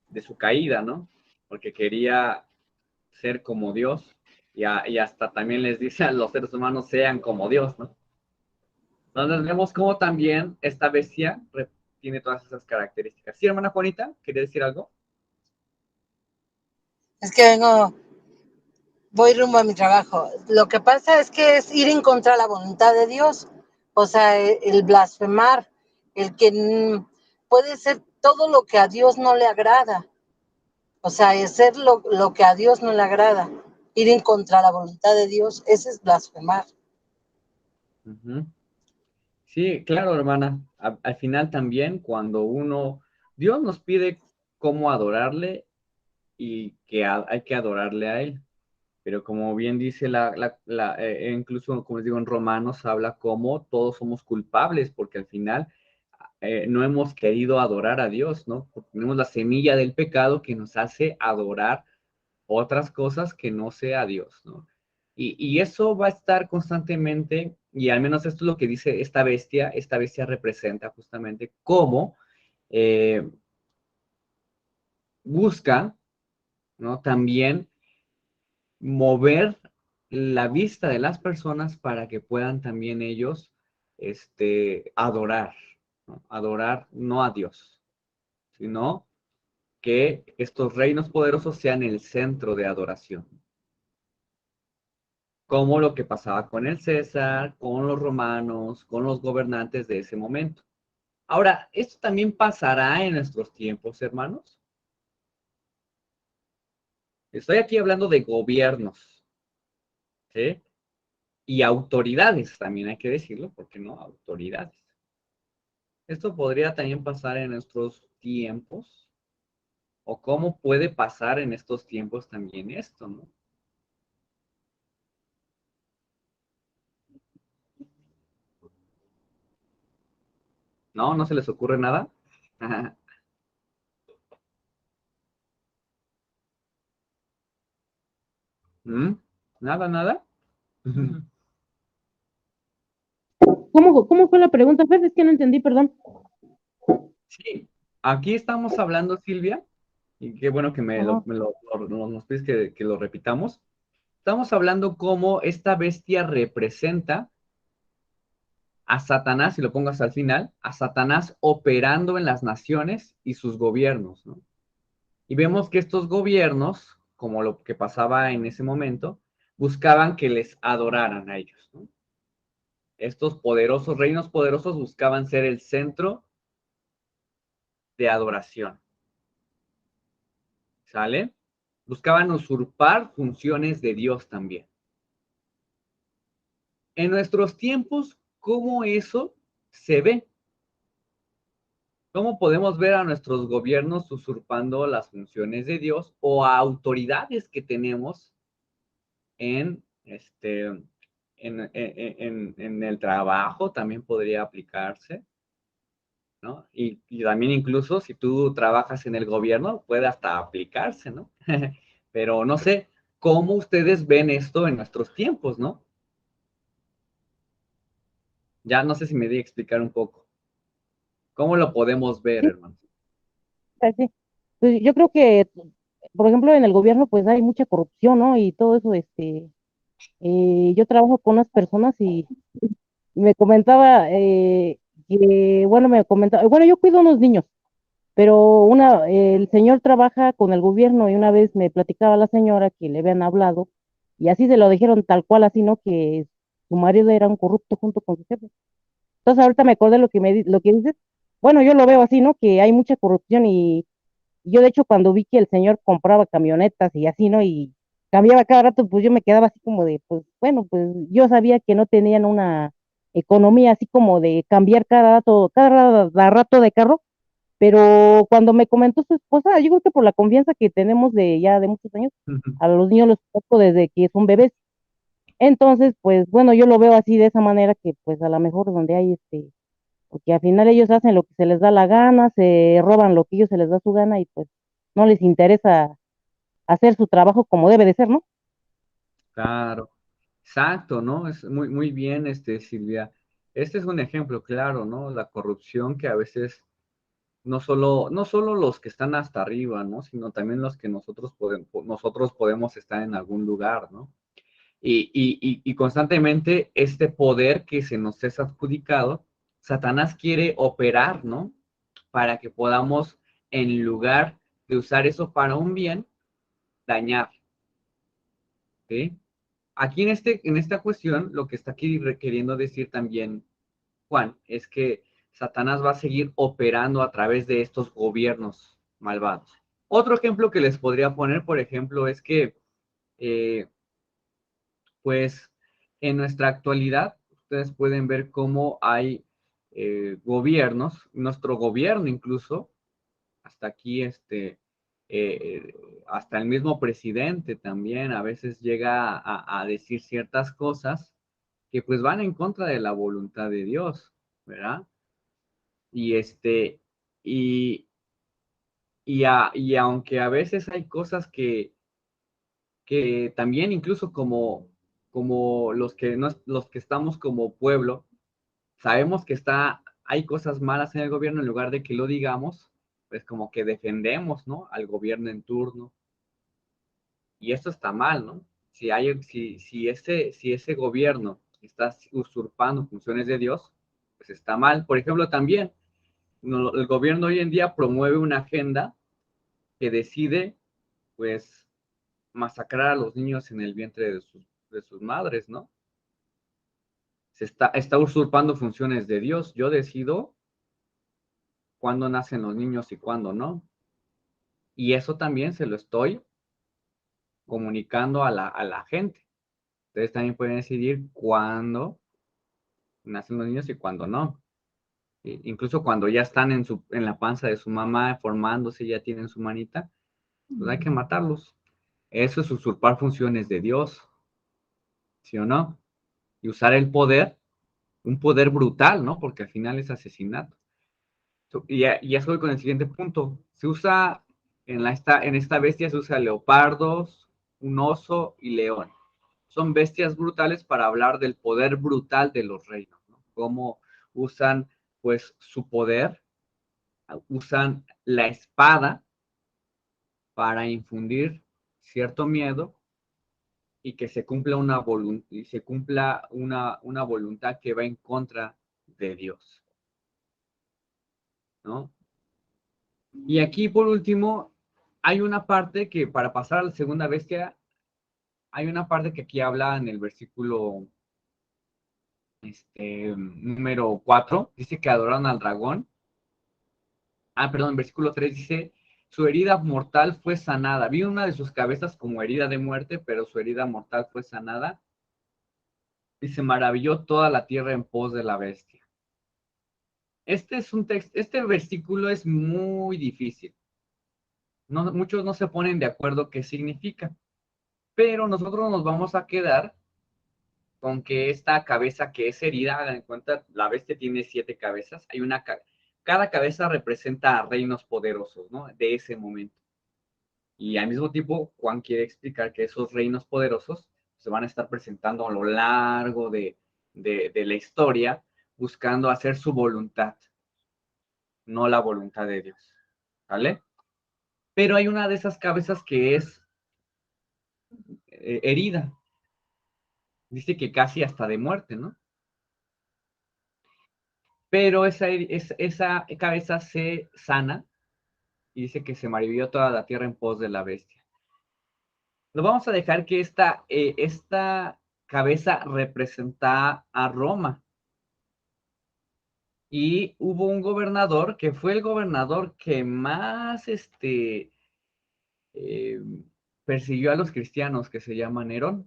de su caída, ¿no? Porque quería ser como Dios y hasta también les dice a los seres humanos sean como Dios, ¿no? Entonces vemos cómo también esta bestia tiene todas esas características. Sí, hermana Juanita, ¿quería decir algo? Es que voy rumbo a mi trabajo. Lo que pasa es que es ir en contra de la voluntad de Dios. O sea, el blasfemar, el que puede ser todo lo que a Dios no le agrada. O sea, es ser lo que a Dios no le agrada. Ir en contra de la voluntad de Dios, ese es blasfemar. Uh-huh. Sí, claro, hermana. Al final también, Dios nos pide cómo adorarle y que hay que adorarle a Él. Pero como bien dice incluso como les digo en Romanos, habla como todos somos culpables, porque al final no hemos querido adorar a Dios, ¿no? Porque tenemos la semilla del pecado que nos hace adorar otras cosas que no sea Dios, ¿no? Y eso va a estar constantemente, y al menos esto es lo que dice esta bestia representa justamente cómo eh, busca, ¿no? También mover la vista de las personas para que puedan también ellos adorar, ¿no? Adorar no a Dios, sino que estos reinos poderosos sean el centro de adoración, como lo que pasaba con el César, con los romanos, con los gobernantes de ese momento. Ahora, ¿esto también pasará en nuestros tiempos, hermanos? Estoy aquí hablando de gobiernos, ¿sí? Y autoridades, también hay que decirlo, ¿por qué no? Autoridades. Esto podría también pasar en nuestros tiempos, o cómo puede pasar en estos tiempos también esto, ¿no? ¿No? ¿No se les ocurre nada? ¿Mm? ¿Nada, nada? ¿Cómo fue la pregunta, Fer? Es que no entendí, perdón. Sí, aquí estamos hablando, Silvia, y qué bueno que Ajá. nos pides que lo repitamos. Estamos hablando cómo esta bestia representa a Satanás, si lo pongo hasta el final, a Satanás operando en las naciones y sus gobiernos, ¿no? Y vemos que estos gobiernos, como lo que pasaba en ese momento, buscaban que les adoraran a ellos, ¿no? Estos poderosos, reinos poderosos buscaban ser el centro de adoración. ¿Sale? Buscaban usurpar funciones de Dios también. En nuestros tiempos, ¿cómo eso se ve? ¿Cómo podemos ver a nuestros gobiernos usurpando las funciones de Dios o a autoridades que tenemos en, en el trabajo? También podría aplicarse, ¿no? Y también incluso si tú trabajas en el gobierno, puede hasta aplicarse, ¿no? Pero no sé cómo ustedes ven esto en nuestros tiempos, ¿no? Ya no sé si me di a explicar un poco. ¿Cómo lo podemos ver, Sí, hermano? sí. Pues yo creo que, por ejemplo, en el gobierno pues hay mucha corrupción, ¿no? Y todo eso, yo trabajo con unas personas y me comentaba bueno, bueno, yo cuido unos niños, pero el señor trabaja con el gobierno y una vez me platicaba la señora que le habían hablado y así se lo dijeron tal cual, así, ¿no? Que su marido era un corrupto junto con su jefe. Entonces ahorita me acordé lo que dices. Bueno, yo lo veo así, ¿no? Que hay mucha corrupción y yo de hecho cuando vi que el señor compraba camionetas y así, ¿no? Y cambiaba cada rato, pues yo me quedaba así como de, pues bueno, pues yo sabía que no tenían una economía así como de cambiar cada rato de carro, pero cuando me comentó su esposa, yo creo que por la confianza que tenemos de ya de muchos años, a los niños los conozco desde que son bebés. Entonces, pues bueno, yo lo veo así de esa manera que pues a lo mejor donde hay porque al final ellos hacen lo que se les da la gana, se roban lo que ellos se les da su gana y pues no les interesa hacer su trabajo como debe de ser, ¿no? Claro, exacto, ¿no? Es muy, muy bien, Silvia. Este es un ejemplo claro, ¿no? La corrupción que a veces no solo los que están hasta arriba, ¿no? Sino también los que nosotros podemos estar en algún lugar, ¿no? Y constantemente este poder que se nos es adjudicado, Satanás quiere operar, ¿no? Para que podamos, en lugar de usar eso para un bien, dañar, ¿sí? Aquí en esta cuestión, lo que está aquí queriendo decir también Juan es que Satanás va a seguir operando a través de estos gobiernos malvados. Otro ejemplo que les podría poner, por ejemplo, es que, eh, pues, en nuestra actualidad, ustedes pueden ver cómo hay gobiernos, nuestro gobierno incluso, hasta aquí, hasta el mismo presidente también a veces llega a decir ciertas cosas que pues van en contra de la voluntad de Dios, ¿verdad? Y y, y aunque a veces hay cosas que también incluso como los que estamos como pueblo, sabemos que hay cosas malas en el gobierno, en lugar de que lo digamos, pues como que defendemos, ¿no? Al gobierno en turno. Y esto está mal, ¿no? Si ese gobierno está usurpando funciones de Dios, pues está mal. Por ejemplo, también el gobierno hoy en día promueve una agenda que decide, pues, masacrar a los niños en el vientre de sus madres, ¿no? Está usurpando funciones de Dios. Yo decido cuándo nacen los niños y cuándo no. Y eso también se lo estoy comunicando a la gente. Ustedes también pueden decidir cuándo nacen los niños y cuándo no. Incluso cuando ya están en la panza de su mamá formándose, ya tienen su manita, pues hay que matarlos. Eso es usurpar funciones de Dios, ¿sí o no? Y usar el poder, un poder brutal, ¿no? Porque al final es asesinato. Y eso voy con el siguiente punto. Se usa, en esta bestia se usa leopardos, un oso y león. Son bestias brutales para hablar del poder brutal de los reinos, ¿no? Cómo usan, pues, su poder, usan la espada para infundir cierto miedo y que se cumpla una voluntad que va en contra de Dios, ¿no? Y aquí, por último, hay una parte que para pasar a la segunda bestia, hay una parte que aquí habla en el versículo número 4, dice que adoraron al dragón Perdón, versículo 3 dice, su herida mortal fue sanada. Vi una de sus cabezas como herida de muerte, pero su herida mortal fue sanada. Y se maravilló toda la tierra en pos de la bestia. Este es un texto, este versículo es muy difícil. No, muchos no se ponen de acuerdo qué significa, pero nosotros nos vamos a quedar con que esta cabeza que es herida, hagan en cuenta, la bestia tiene 7 cabezas, cada cabeza representa a reinos poderosos, ¿no? De ese momento. Y al mismo tiempo, Juan quiere explicar que esos reinos poderosos se van a estar presentando a lo largo de la historia, buscando hacer su voluntad, no la voluntad de Dios, ¿vale? Pero hay una de esas cabezas que es herida, dice que casi hasta de muerte, ¿no? Pero esa cabeza se sana y dice que se maravilló toda la tierra en pos de la bestia. Nos vamos a dejar que esta cabeza representa a Roma. Y hubo un gobernador que fue el gobernador que más eh, persiguió a los cristianos, que se llama Nerón.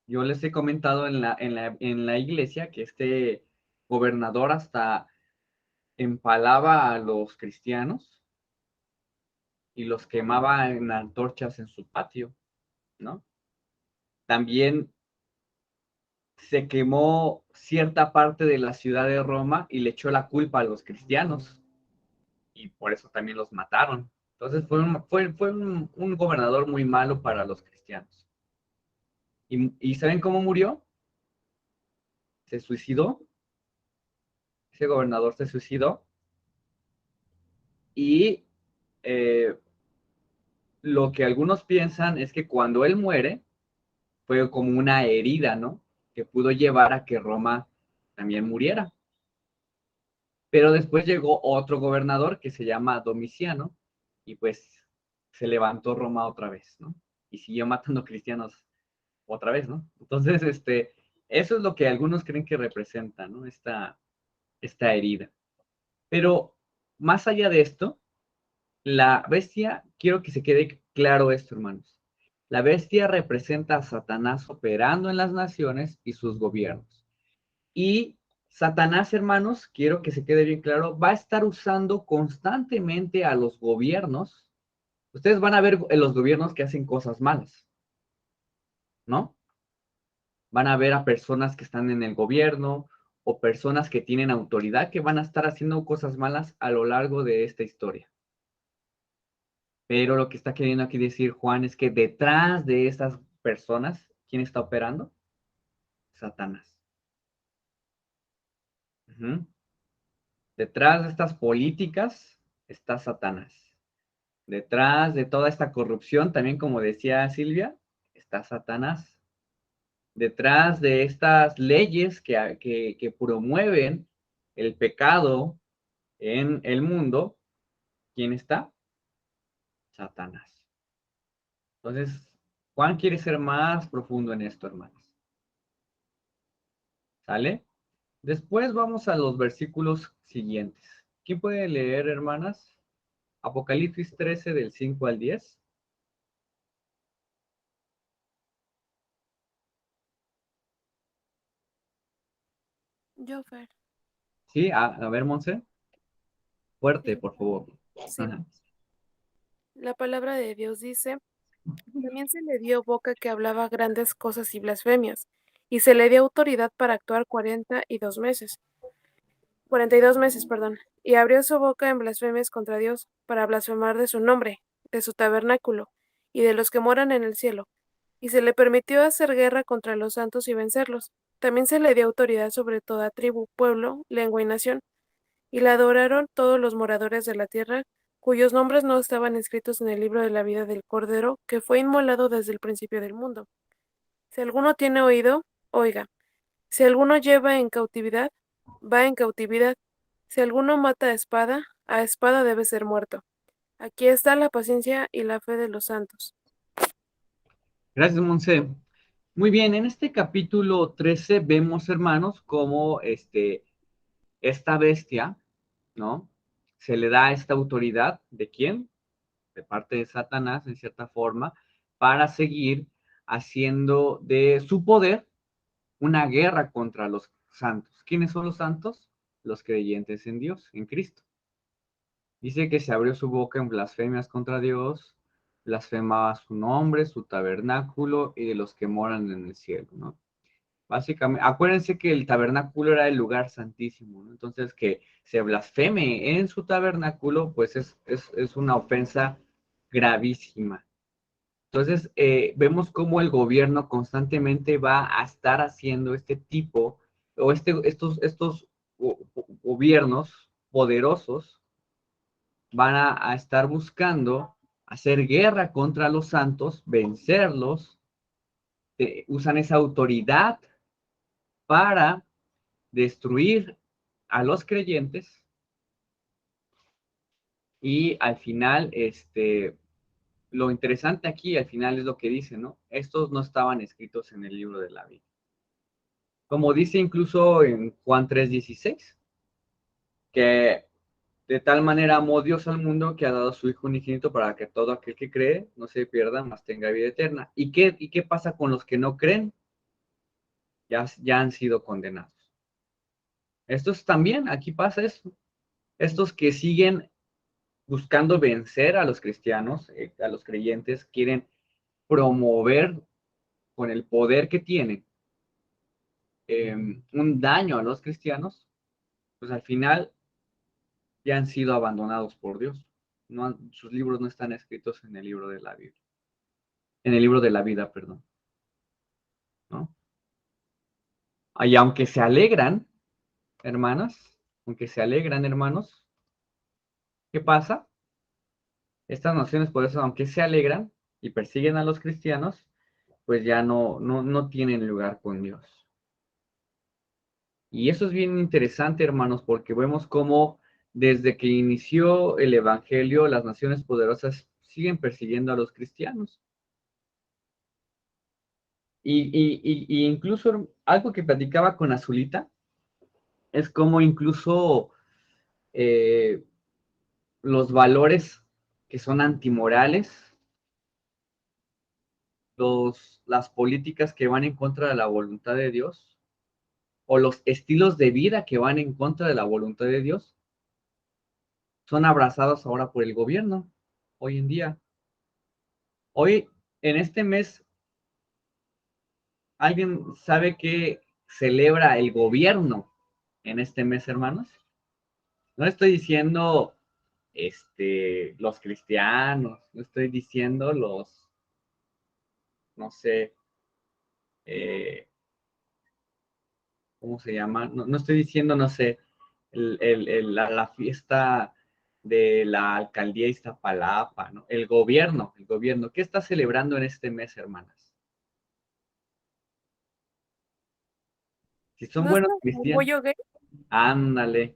Yo les he comentado en la iglesia que este gobernador hasta empalaba a los cristianos y los quemaba en antorchas en su patio, ¿no? También se quemó cierta parte de la ciudad de Roma y le echó la culpa a los cristianos y por eso también los mataron. Entonces fue un gobernador muy malo para los cristianos. ¿Y saben cómo murió? Se suicidó. Ese gobernador se suicidó y eh, lo que algunos piensan es que cuando él muere fue como una herida, ¿no? Que pudo llevar a que Roma también muriera. Pero después llegó otro gobernador que se llama Domiciano y pues se levantó Roma otra vez, ¿no? Y siguió matando cristianos otra vez, ¿no? Entonces, eso es lo que algunos creen que representa, ¿no? Esta herida. Pero más allá de esto, la bestia, quiero que se quede claro esto, hermanos. La bestia representa a Satanás operando en las naciones y sus gobiernos. Y Satanás, hermanos, quiero que se quede bien claro, va a estar usando constantemente a los gobiernos. Ustedes van a ver en los gobiernos que hacen cosas malas, ¿no? Van a ver a personas que están en el gobierno o personas que tienen autoridad que van a estar haciendo cosas malas a lo largo de esta historia. Pero lo que está queriendo aquí decir Juan es que detrás de esas personas, ¿quién está operando? Satanás. Ujú. Detrás de estas políticas está Satanás. Detrás de toda esta corrupción, también como decía Silvia, está Satanás. Detrás de estas leyes que promueven el pecado en el mundo, ¿quién está? Satanás. Entonces, Juan quiere ser más profundo en esto, hermanos. ¿Sale? Después vamos a los versículos siguientes. ¿Quién puede leer, hermanas? Apocalipsis 13 del 5 al 10. Yo, Fer. Sí, a ver, Monse. Fuerte, Sí, por favor. sí. Ajá. La palabra de Dios dice, también se le dio boca que hablaba grandes cosas y blasfemias, y se le dio autoridad para actuar 42 meses, perdón, y abrió su boca en blasfemias contra Dios, para blasfemar de su nombre, de su tabernáculo, y de los que moran en el cielo, y se le permitió hacer guerra contra los santos y vencerlos. También se le dio autoridad sobre toda tribu, pueblo, lengua y nación, y la adoraron todos los moradores de la tierra, cuyos nombres no estaban escritos en el libro de la vida del Cordero, que fue inmolado desde el principio del mundo. Si alguno tiene oído, oiga. Si alguno lleva en cautividad, va en cautividad. Si alguno mata a espada debe ser muerto. Aquí está la paciencia y la fe de los santos. Gracias, Monse. Muy bien, en este capítulo 13 vemos, hermanos, cómo esta bestia, ¿no? se le da esta autoridad, ¿de quién? De parte de Satanás, en cierta forma, para seguir haciendo de su poder una guerra contra los santos. ¿Quiénes son los santos? Los creyentes en Dios, en Cristo. Dice que se abrió su boca en blasfemias contra Dios, blasfemaba su nombre, su tabernáculo y de los que moran en el cielo, ¿no? Básicamente, acuérdense que el tabernáculo era el lugar santísimo, ¿no? Entonces, que se blasfeme en su tabernáculo, pues es una ofensa gravísima. Entonces, vemos cómo el gobierno constantemente va a estar haciendo este tipo, o estos gobiernos poderosos van a estar buscando hacer guerra contra los santos, vencerlos, usan esa autoridad para destruir a los creyentes y al final, lo interesante aquí al final es lo que dice, ¿no? Estos no estaban escritos en el libro de la vida. Como dice incluso en Juan 3:16, que de tal manera amó Dios al mundo que ha dado a su Hijo unigénito para que todo aquel que cree no se pierda, mas tenga vida eterna. ¿Y qué pasa con los que no creen? Ya han sido condenados. Estos también, aquí pasa eso. Estos que siguen buscando vencer a los cristianos, a los creyentes, quieren promover con el poder que tienen un daño a los cristianos, pues al final ya han sido abandonados por Dios. No, sus libros no están escritos en el libro de la Biblia, en el libro de la vida, perdón, ¿no? Y aunque se alegran, hermanas, aunque se alegran, hermanos, ¿qué pasa? Estas naciones, por eso, aunque se alegran y persiguen a los cristianos, pues ya no tienen lugar con Dios. Y eso es bien interesante, hermanos, porque vemos cómo desde que inició el Evangelio, las naciones poderosas siguen persiguiendo a los cristianos. Y incluso algo que platicaba con Azulita es como incluso los valores que son antimorales, las políticas que van en contra de la voluntad de Dios, o los estilos de vida que van en contra de la voluntad de Dios, son abrazados ahora por el gobierno, hoy en día. Hoy, en este mes, ¿alguien sabe qué celebra el gobierno en este mes, hermanos? No estoy diciendo los cristianos, no estoy diciendo no sé, eh, ¿cómo se llama? No estoy diciendo, no sé, la fiesta de la alcaldía Iztapalapa, ¿no? El gobierno, ¿qué está celebrando en este mes, hermanas? Si son ¿No es buenos el cristianos, orgullo gay? ándale.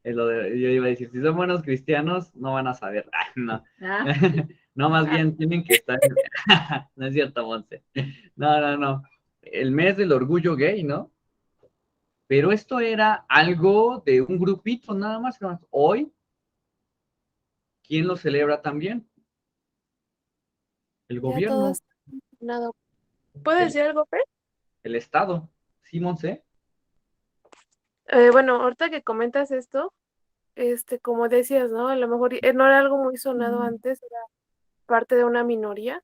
Yo iba a decir, si son buenos cristianos, no van a saber. No. No, más bien tienen que estar. No es cierto, Monse. No. El mes del orgullo gay, ¿no? Pero esto era algo de un grupito nada más. Hoy, ¿quién lo celebra también? El Ya todo gobierno, está nada. ¿Puedes el, decir algo, Fer? el Estado. ¿Sí, Monse? Bueno, ahorita que comentas esto, como decías, ¿no? A lo mejor no era algo muy sonado antes, era parte de una minoría,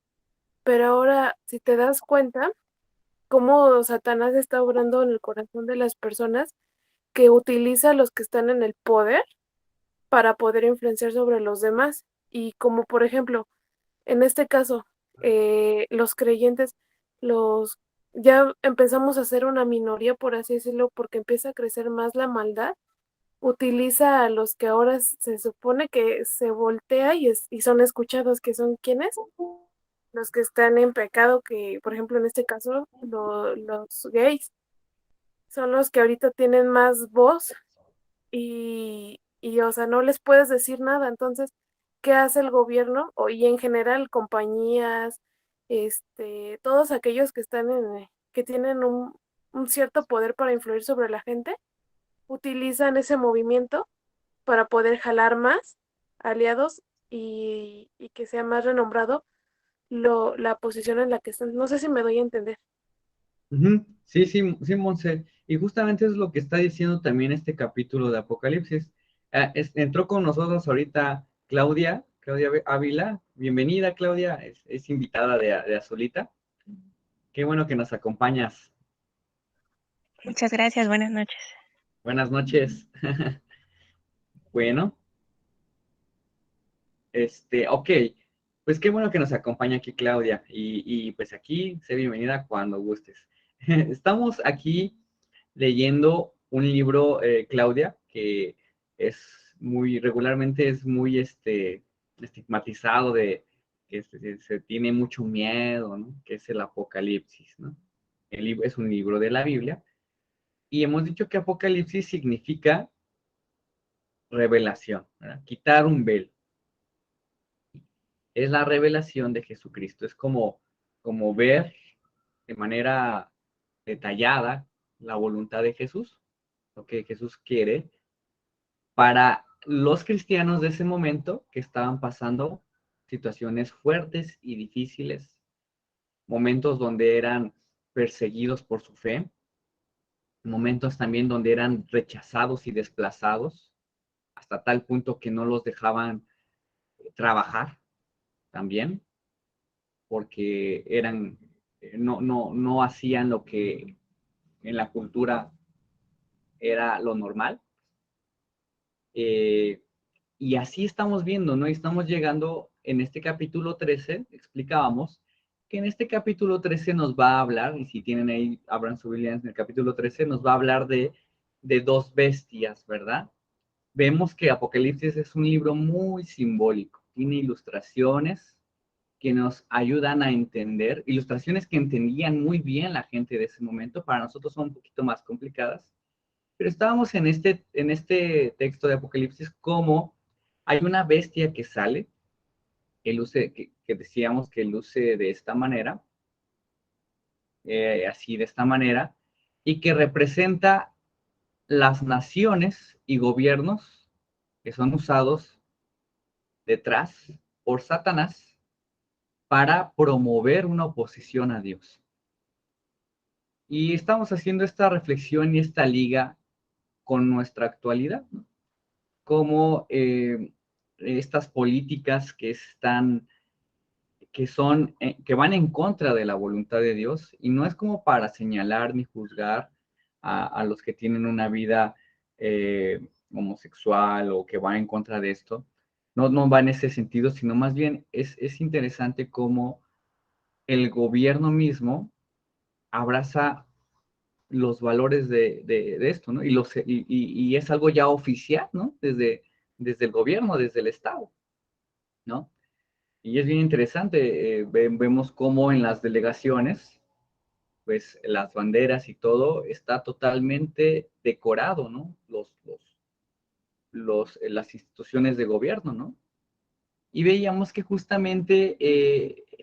pero ahora, si te das cuenta, cómo Satanás está obrando en el corazón de las personas que utiliza a los que están en el poder para poder influenciar sobre los demás. Y como por ejemplo, en este caso, los creyentes, los ya empezamos a ser una minoría, por así decirlo, porque empieza a crecer más la maldad, utiliza a los que ahora se supone que se voltea y son escuchados, que son quienes, los que están en pecado, que por ejemplo en este caso los gays son los que ahorita tienen más voz o sea, no les puedes decir nada. Entonces, ¿qué hace el gobierno? Y en general, compañías, todos aquellos que están que tienen un cierto poder para influir sobre la gente, utilizan ese movimiento para poder jalar más aliados y que sea más renombrado la posición en la que están. No sé si me doy a entender. Ujú. Sí, sí, sí, Monse. Y justamente es lo que está diciendo también este capítulo de Apocalipsis. Entró con nosotros ahorita Claudia Ávila. Bienvenida, Claudia. Es invitada de Azulita. Qué bueno que nos acompañas. Muchas gracias, buenas noches. Buenas noches. Bueno, ok. Pues qué bueno que nos acompaña aquí Claudia. Y pues aquí, sé bienvenida cuando gustes. Estamos aquí leyendo un libro, Claudia, que regularmente es muy estigmatizado de que se tiene mucho miedo, ¿no? Que es el Apocalipsis, ¿no? El libro es un libro de la Biblia y hemos dicho que Apocalipsis significa revelación, ¿verdad? Quitar un velo. Es la revelación de Jesucristo. Es como ver de manera detallada la voluntad de Jesús, lo que Jesús quiere para los cristianos de ese momento que estaban pasando situaciones fuertes y difíciles, momentos donde eran perseguidos por su fe, momentos también donde eran rechazados y desplazados, hasta tal punto que no los dejaban trabajar también, porque no hacían lo que en la cultura era lo normal. Eh, Y así estamos viendo, ¿no? Y estamos llegando en este capítulo 13, explicábamos que en este capítulo 13 nos va a hablar, y si tienen ahí, abran su Biblia en el capítulo 13, nos va a hablar de dos bestias, ¿verdad? Vemos que Apocalipsis es un libro muy simbólico, tiene ilustraciones que nos ayudan a entender, ilustraciones que entendían muy bien la gente de ese momento, para nosotros son un poquito más complicadas, pero estábamos en este texto de Apocalipsis como hay una bestia que sale, que decíamos que luce de esta manera, así de esta manera, y que representa las naciones y gobiernos que son usados detrás por Satanás para promover una oposición a Dios. Y estamos haciendo esta reflexión y esta liga con nuestra actualidad, ¿no? Como estas políticas que van en contra de la voluntad de Dios, y no es como para señalar ni juzgar a los que tienen una vida homosexual o que van en contra de esto. No va en ese sentido, sino más bien es interesante cómo el gobierno mismo abraza los valores de esto, ¿no? Y es algo ya oficial, ¿no? Desde el gobierno, desde el Estado, ¿no? Y es bien interesante, vemos cómo en las delegaciones, pues las banderas y todo está totalmente decorado, ¿no? Las instituciones de gobierno, ¿no? Y veíamos que justamente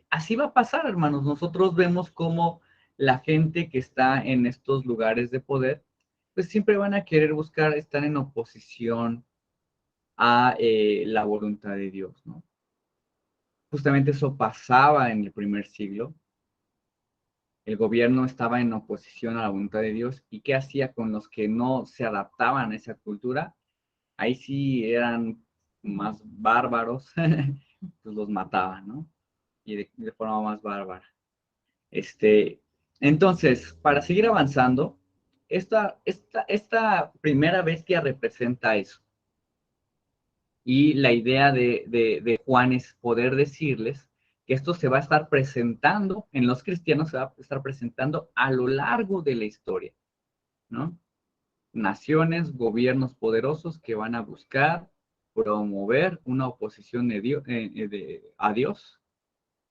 así va a pasar, hermanos. Nosotros vemos cómo la gente que está en estos lugares de poder, pues siempre van a querer buscar estar en oposición a la voluntad de Dios, ¿no? Justamente eso pasaba en el primer siglo. El gobierno estaba en oposición a la voluntad de Dios. ¿Y qué hacía con los que no se adaptaban a esa cultura? Ahí sí eran más bárbaros, pues los mataban, ¿no? Y de forma más bárbara. Entonces, para seguir avanzando, esta primera bestia representa eso. Y la idea de Juan es poder decirles que esto se va a estar presentando, en los cristianos se va a estar presentando a lo largo de la historia, ¿no? Naciones, gobiernos poderosos que van a buscar promover una oposición a Dios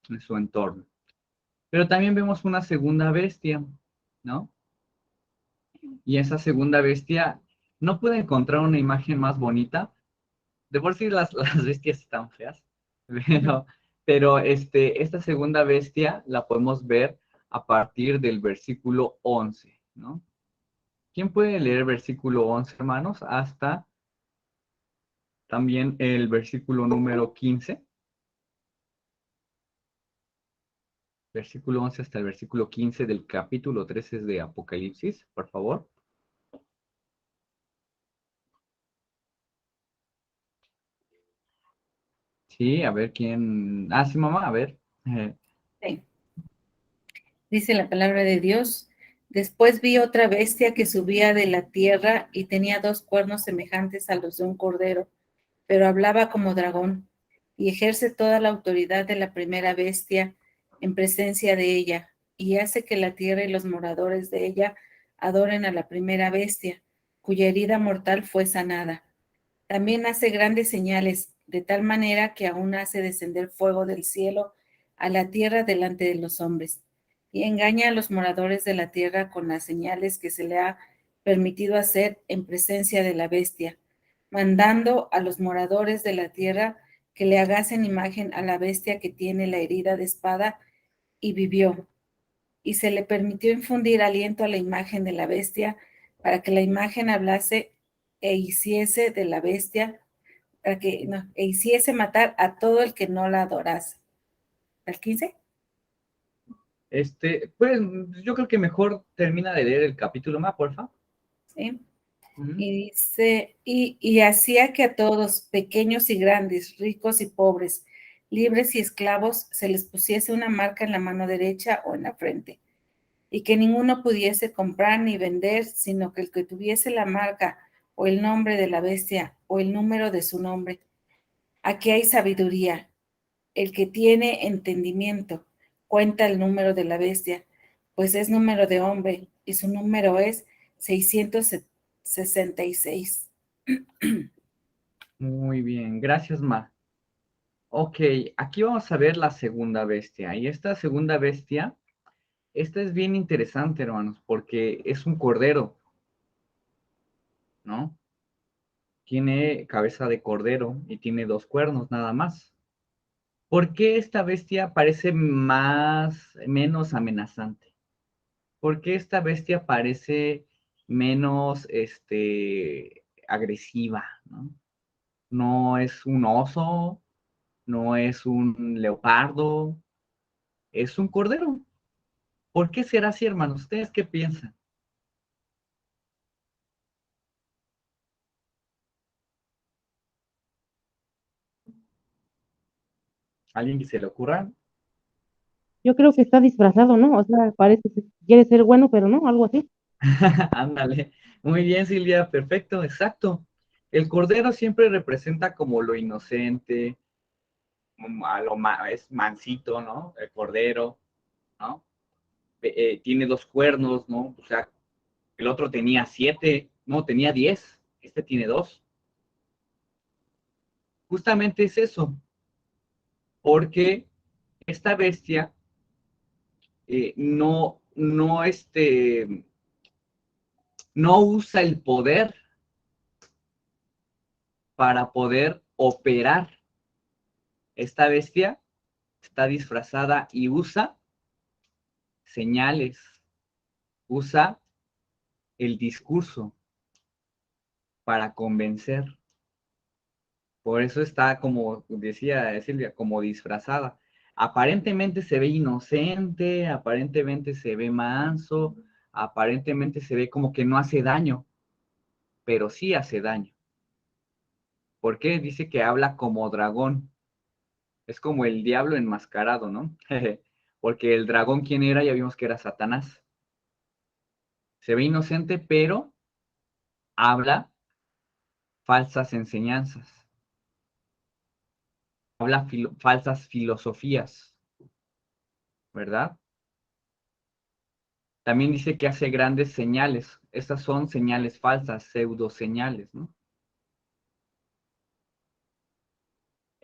en su entorno. Pero también vemos una segunda bestia, ¿no? Y esa segunda bestia, no pude encontrar una imagen más bonita. De por sí las bestias están feas, pero, esta segunda bestia la podemos ver a partir del versículo 11, ¿no? ¿Quién puede leer el versículo 11, hermanos? Hasta también el versículo número 15. Versículo 11 hasta el versículo 15 del capítulo 13 de Apocalipsis, por favor. Sí, a ver quién. Ah, sí, mamá, a ver. Sí. Dice la palabra de Dios. Después vi otra bestia que subía de la tierra y tenía 2 cuernos semejantes a los de un cordero, pero hablaba como dragón y ejerce toda la autoridad de la primera bestia en presencia de ella y hace que la tierra y los moradores de ella adoren a la primera bestia, cuya herida mortal fue sanada. También hace grandes señales, de tal manera que aún hace descender fuego del cielo a la tierra delante de los hombres, y engaña a los moradores de la tierra con las señales que se le ha permitido hacer en presencia de la bestia, mandando a los moradores de la tierra que le hagasen imagen a la bestia que tiene la herida de espada y vivió. Y se le permitió infundir aliento a la imagen de la bestia para que la imagen hablase e hiciese de la bestia, para que no, e hiciese matar a todo el que no la adorase. ¿Al 15? Pues yo creo que mejor termina de leer el capítulo más, porfa. Sí. Ujú. Y dice, y hacía que a todos, pequeños y grandes, ricos y pobres, libres y esclavos, se les pusiese una marca en la mano derecha o en la frente, y que ninguno pudiese comprar ni vender, sino que el que tuviese la marca o el nombre de la bestia o el número de su nombre. Aquí hay sabiduría. El que tiene entendimiento cuenta el número de la bestia, pues es número de hombre y su número es 666. Muy bien, gracias, Ma. Ok, aquí vamos a ver la segunda bestia. Y esta segunda bestia, esta es bien interesante, hermanos, porque es un cordero, ¿no? Tiene cabeza de cordero y tiene 2 cuernos nada más. ¿Por qué esta bestia parece menos amenazante? ¿Por qué esta bestia parece menos, agresiva, ¿no? No es un oso, no es un leopardo, es un cordero. ¿Por qué será así, hermanos? ¿Ustedes qué piensan? ¿Alguien que se le ocurra? Yo creo que está disfrazado, ¿no? O sea, parece que quiere ser bueno, pero no, algo así. Ándale. Muy bien, Silvia, perfecto, exacto. El cordero siempre representa como lo inocente, es mansito, ¿no? El cordero, ¿no? Tiene 2 cuernos, ¿no? O sea, el otro tenía 7, no, tenía 10, este tiene 2. Justamente es eso, porque esta bestia no usa el poder para poder operar. Esta bestia está disfrazada y usa señales, usa el discurso para convencer. Por eso está, como decía Silvia, como disfrazada. Aparentemente se ve inocente, aparentemente se ve manso, aparentemente se ve como que no hace daño, pero sí hace daño. ¿Por qué? Dice que habla como dragón. Es como el diablo enmascarado, ¿no? Porque el dragón, ¿quién era? Ya vimos que era Satanás. Se ve inocente, pero habla falsas enseñanzas, habla falsas filosofías, ¿verdad? También dice que hace grandes señales. Estas son señales falsas, pseudo señales, ¿no?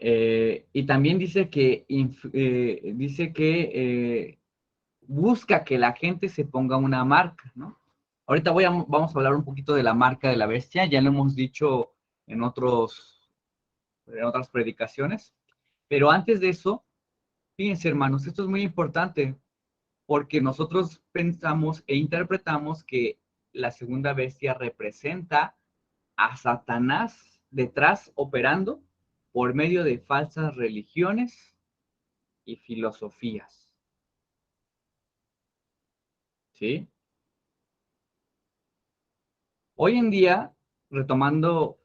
Y también dice que busca que la gente se ponga una marca, ¿no? Ahorita vamos a hablar un poquito de la marca de la bestia, ya lo hemos dicho en otras predicaciones, pero antes de eso, fíjense, hermanos, esto es muy importante porque nosotros pensamos e interpretamos que la segunda bestia representa a Satanás detrás operando por medio de falsas religiones y filosofías. ¿Sí? Hoy en día, retomando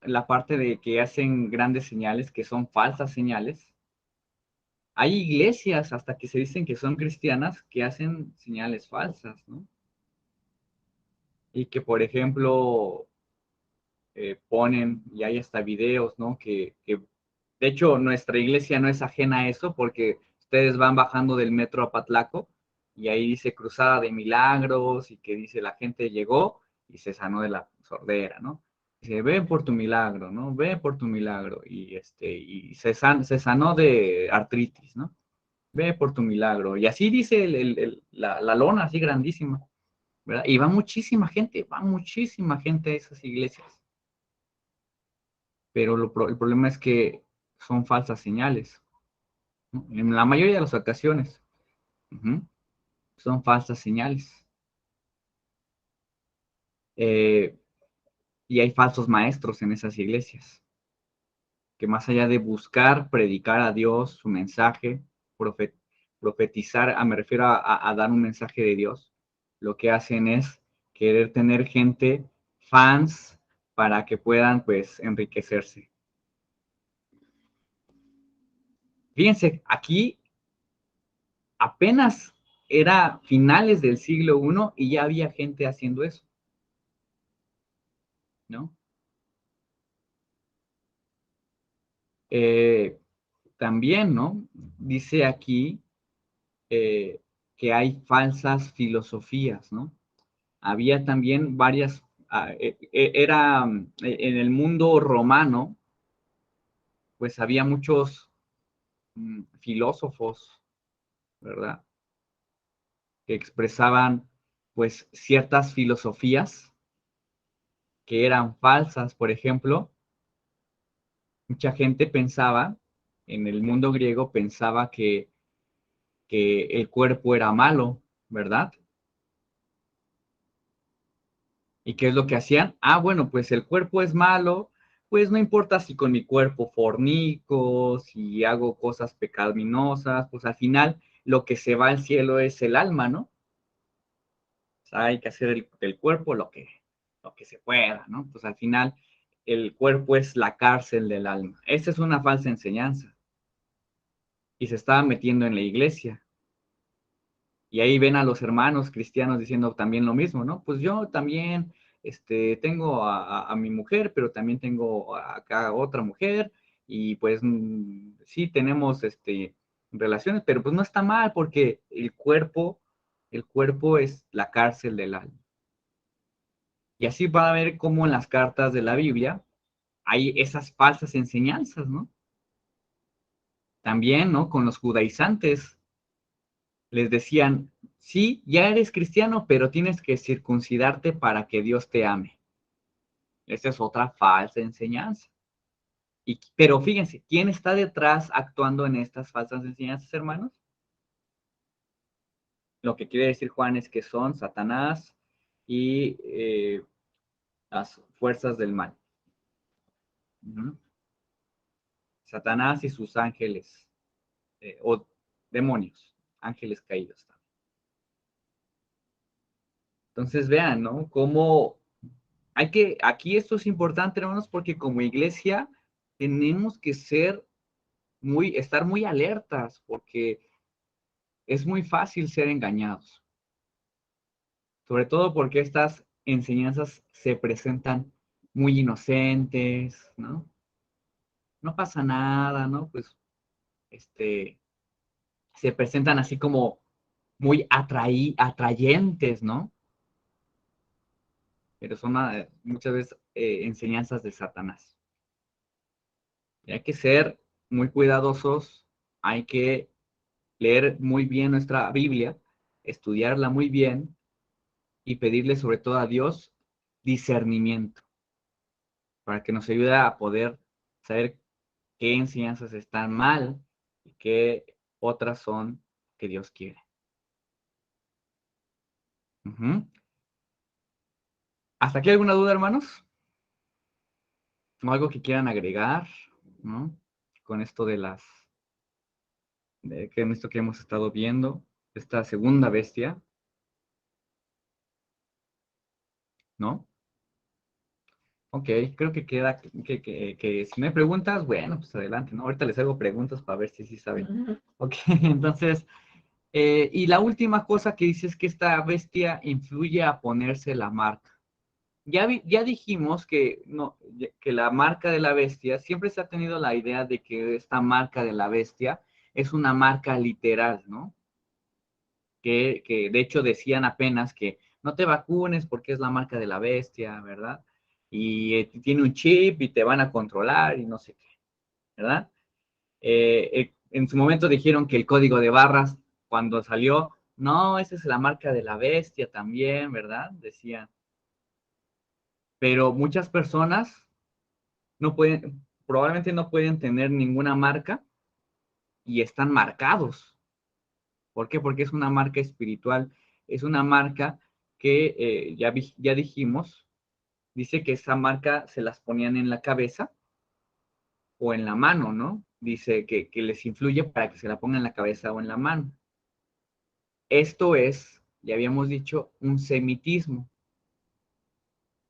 la parte de que hacen grandes señales, que son falsas señales, hay iglesias hasta que se dicen que son cristianas que hacen señales falsas, ¿no? Y que, por ejemplo, ponen, y hay hasta videos, ¿no? De hecho, nuestra iglesia no es ajena a eso, porque ustedes van bajando del metro a Patlaco, y ahí dice Cruzada de Milagros, y que dice la gente llegó y se sanó de la sordera, ¿no? Dice, ven por tu milagro, ¿no? Ven por tu milagro. Y se sanó de artritis, ¿no? Ve por tu milagro. Y así dice la lona, así grandísima, ¿verdad? Y va muchísima gente a esas iglesias. Pero el problema es que son falsas señales, ¿no? En la mayoría de las ocasiones. Son falsas señales. Eh, y hay falsos maestros en esas iglesias, que más allá de buscar predicar a Dios, su mensaje, profetizar, me refiero a dar un mensaje de Dios, lo que hacen es querer tener gente, fans, para que puedan, pues, enriquecerse. Fíjense, aquí apenas era finales del siglo I y ya había gente haciendo eso, ¿no? También, ¿no? Dice aquí que hay falsas filosofías, ¿no? Había también varias, era en el mundo romano, pues había muchos filósofos, ¿verdad? Que expresaban, pues, ciertas filosofías que eran falsas. Por ejemplo, mucha gente pensaba, en el mundo griego, pensaba que el cuerpo era malo, ¿verdad? ¿Y qué es lo que hacían? Ah, bueno, pues el cuerpo es malo, pues no importa si con mi cuerpo fornico, si hago cosas pecaminosas, pues al final lo que se va al cielo es el alma, ¿no? O sea, hay que hacer del cuerpo lo que se pueda, ¿no? Pues al final el cuerpo es la cárcel del alma. Esa es una falsa enseñanza. Y se estaba metiendo en la iglesia. Y ahí ven a los hermanos cristianos diciendo también lo mismo, ¿no? Pues yo también tengo a mi mujer, pero también tengo acá otra mujer, y pues sí tenemos relaciones, pero pues no está mal porque el cuerpo es la cárcel del alma. Y así va a ver cómo en las cartas de la Biblia hay esas falsas enseñanzas, ¿no? También, ¿no? Con los judaizantes les decían, sí, ya eres cristiano, pero tienes que circuncidarte para que Dios te ame. Esa es otra falsa enseñanza. Pero fíjense, ¿quién está detrás actuando en estas falsas enseñanzas, hermanos? Lo que quiere decir Juan es que son Satanás y las fuerzas del mal. Satanás y sus ángeles, o demonios, ángeles caídos también. Entonces vean, ¿no? Cómo aquí esto es importante, hermanos, porque como iglesia tenemos que estar muy alertas, porque es muy fácil ser engañados. Sobre todo porque estas enseñanzas se presentan muy inocentes, ¿no? No pasa nada, ¿no? Pues, se presentan así como muy atrayentes, ¿no? Pero son muchas veces enseñanzas de Satanás. Y hay que ser muy cuidadosos, hay que leer muy bien nuestra Biblia, estudiarla muy bien y pedirle sobre todo a Dios discernimiento para que nos ayude a poder saber qué enseñanzas están mal y qué otras son que Dios quiere. ¿Hasta aquí alguna duda, hermanos? o algo que quieran agregar, ¿no? Con esto con esto que hemos estado viendo, esta segunda bestia, ¿no? Ok, creo que queda que si no hay preguntas, bueno, pues adelante, ¿no? Ahorita les hago preguntas para ver si sí saben. Ok, entonces, y la última cosa que dice es que esta bestia influye a ponerse la marca. Ya dijimos que, no, que la marca de la bestia, siempre se ha tenido la idea de que esta marca de la bestia es una marca literal, ¿no? Que de hecho decían apenas que no te vacunes porque es la marca de la bestia, ¿verdad? Y tiene un chip y te van a controlar y no sé qué, ¿verdad? En su momento dijeron que el código de barras, cuando salió, no, esa es la marca de la bestia también, ¿verdad? Decían. Pero muchas personas no pueden, probablemente no pueden tener ninguna marca y están marcados. ¿Por qué? Porque es una marca espiritual, es una marca que ya dijimos, dice que esa marca se las ponían en la cabeza o en la mano, ¿no? Dice que les influye para que se la pongan en la cabeza o en la mano. Esto es, ya habíamos dicho, un semitismo.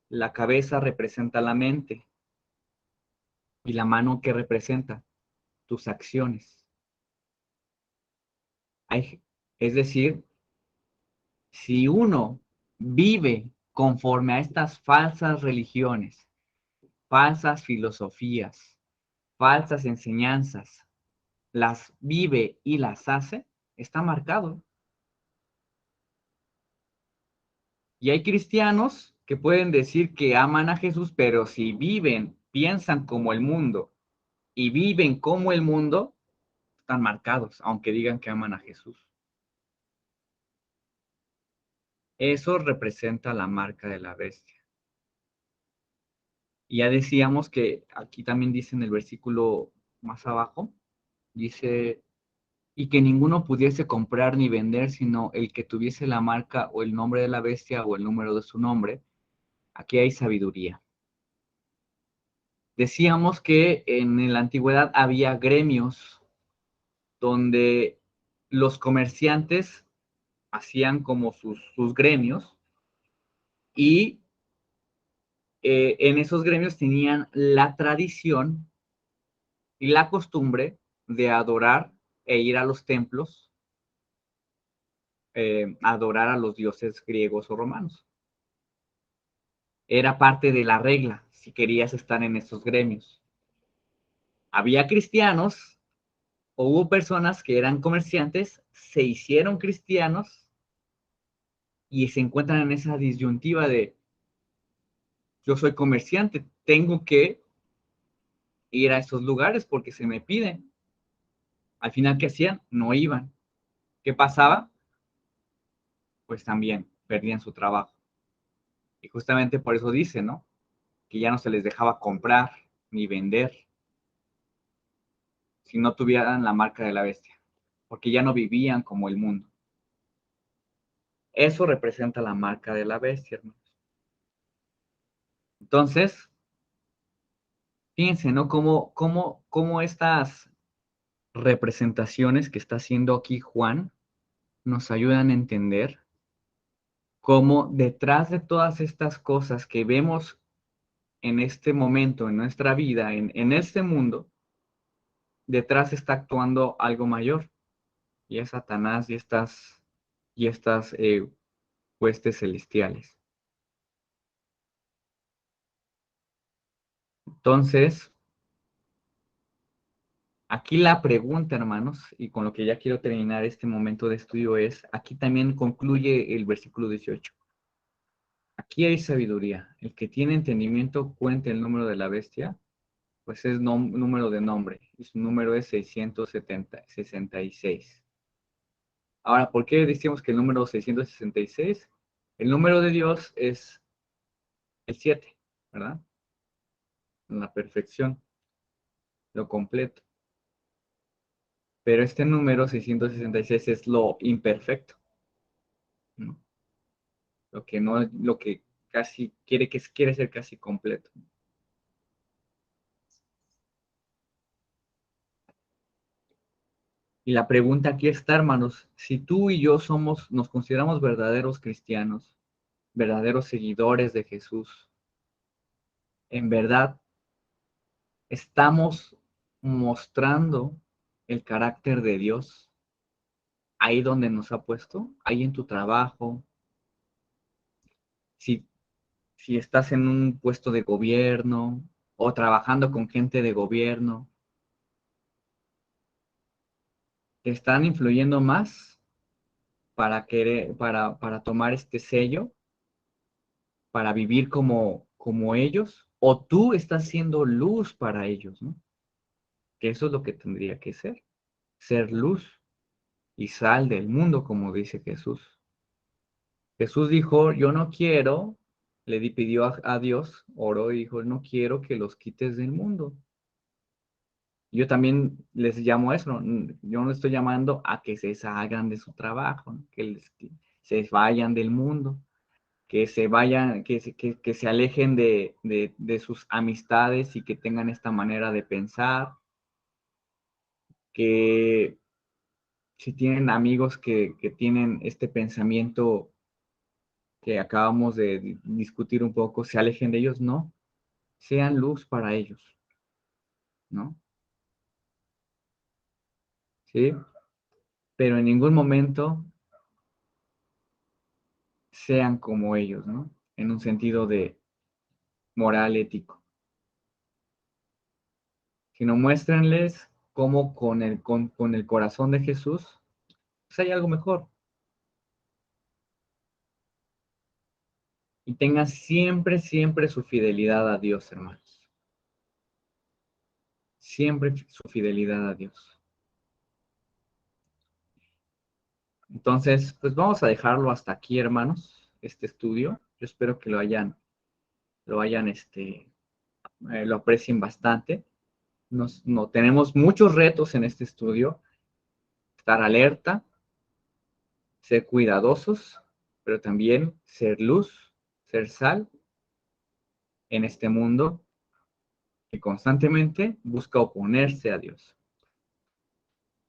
La cabeza representa la mente y la mano, ¿qué representa? Tus acciones. Es decir, si uno vive conforme a estas falsas religiones, falsas filosofías, falsas enseñanzas, las vive y las hace, está marcado. Y hay cristianos que pueden decir que aman a Jesús, pero si viven, piensan como el mundo y viven como el mundo, están marcados, aunque digan que aman a Jesús. Eso representa la marca de la bestia. Y ya decíamos que aquí también dice en el versículo más abajo, dice, y que ninguno pudiese comprar ni vender, sino el que tuviese la marca o el nombre de la bestia o el número de su nombre. Aquí hay sabiduría. Decíamos que en la antigüedad había gremios donde los comerciantes hacían como sus gremios y en esos gremios tenían la tradición y la costumbre de adorar e ir a los templos, adorar a los dioses griegos o romanos. Era parte de la regla si querías estar en esos gremios. Había cristianos o hubo personas que eran comerciantes, se hicieron cristianos y se encuentran en esa disyuntiva de yo soy comerciante, tengo que ir a esos lugares porque se me pide. Al final, ¿qué hacían? No iban. ¿Qué pasaba? Pues también perdían su trabajo. Y justamente por eso dice, ¿no? Que ya no se les dejaba comprar ni vender si no tuvieran la marca de la bestia, porque ya no vivían como el mundo. Eso representa la marca de la bestia, hermanos. Entonces, fíjense, ¿no? Cómo estas representaciones que está haciendo aquí Juan nos ayudan a entender cómo detrás de todas estas cosas que vemos en este momento, en nuestra vida, en este mundo, detrás está actuando algo mayor, y es Satanás y estas huestes celestiales. Entonces, aquí la pregunta, hermanos, y con lo que ya quiero terminar este momento de estudio es, aquí también concluye el versículo 18. Aquí hay sabiduría. El que tiene entendimiento cuenta el número de la bestia, pues es número de nombre, y su número es 666. Ahora, ¿por qué decimos que el número 666? El número de Dios es el 7, ¿verdad? La perfección, lo completo. Pero este número 666 es lo imperfecto, ¿no? Lo que casi quiere ser casi completo. Y la pregunta aquí está, hermanos, si tú y yo nos consideramos verdaderos cristianos, verdaderos seguidores de Jesús, en verdad estamos mostrando el carácter de Dios ahí donde nos ha puesto, ahí en tu trabajo, si, si estás en un puesto de gobierno o trabajando con gente de gobierno, te están influyendo más para tomar este sello, para vivir como ellos, o tú estás siendo luz para ellos, ¿no? Que eso es lo que tendría que ser luz y sal del mundo, como dice Jesús. Jesús dijo, yo no quiero, pidió a Dios, oró y dijo, no quiero que los quites del mundo. Yo también les llamo eso, yo no estoy llamando a que se salgan de su trabajo, ¿no? Que se vayan del mundo, que se vayan, que se alejen de sus amistades y que tengan esta manera de pensar, que si tienen amigos que tienen este pensamiento que acabamos de discutir un poco, se alejen de ellos, no, sean luz para ellos, ¿no? ¿Sí? Pero en ningún momento sean como ellos, ¿no? En un sentido de moral ético, sino muéstrenles cómo con el corazón de Jesús, pues hay algo mejor. Y tengan siempre, siempre su fidelidad a Dios, hermanos. Siempre su fidelidad a Dios. Entonces, pues vamos a dejarlo hasta aquí, hermanos, este estudio. Yo espero que lo aprecien bastante. No, tenemos muchos retos en este estudio. Estar alerta, ser cuidadosos, pero también ser luz, ser sal en este mundo que constantemente busca oponerse a Dios.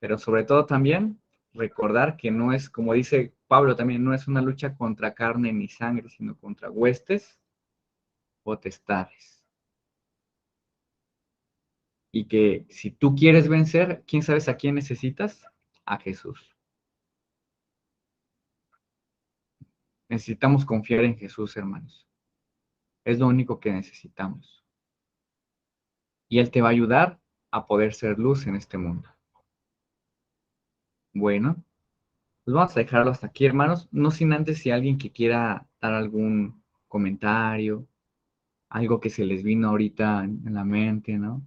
Pero sobre todo también recordar que no es, como dice Pablo también, no es una lucha contra carne ni sangre, sino contra huestes, potestades. Y que si tú quieres vencer, ¿quién sabes a quién necesitas? A Jesús. Necesitamos confiar en Jesús, hermanos. Es lo único que necesitamos. Y Él te va a ayudar a poder ser luz en este mundo. Bueno, pues vamos a dejarlo hasta aquí, hermanos. No sin antes si alguien que quiera dar algún comentario, algo que se les vino ahorita en la mente, ¿no?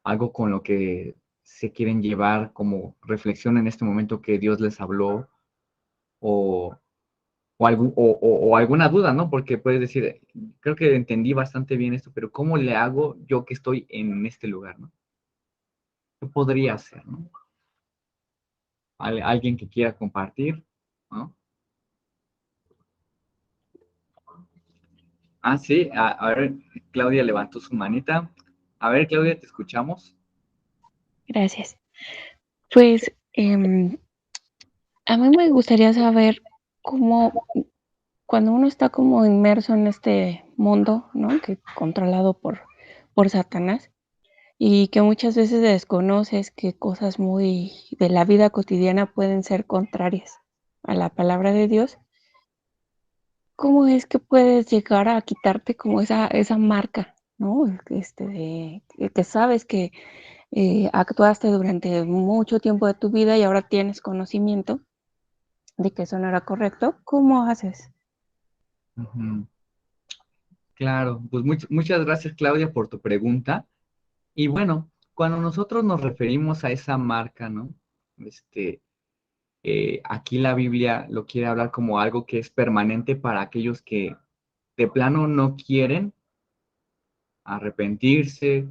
Algo con lo que se quieren llevar como reflexión en este momento que Dios les habló, o, o alguna duda, ¿no? Porque puedes decir, creo que entendí bastante bien esto, pero ¿cómo le hago yo que estoy en este lugar, ¿no? ¿Qué podría hacer, ¿no? Alguien que quiera compartir, ¿no? Ah, sí, a ver, Claudia levantó su manita. A ver, Claudia, te escuchamos. Gracias. Pues a mí me gustaría saber cómo, cuando uno está como inmerso en este mundo, ¿no? Que controlado por Satanás, y que muchas veces desconoces que cosas muy de la vida cotidiana pueden ser contrarias a la palabra de Dios. ¿Cómo es que puedes llegar a quitarte como esa marca, ¿no? Que sabes que actuaste durante mucho tiempo de tu vida y ahora tienes conocimiento de que eso no era correcto? ¿Cómo haces? Ujú. Claro, pues muchas gracias, Claudia, por tu pregunta. Y bueno, cuando nosotros nos referimos a esa marca, ¿no? Este, aquí la Biblia lo quiere hablar como algo que es permanente para aquellos que de plano no quieren arrepentirse,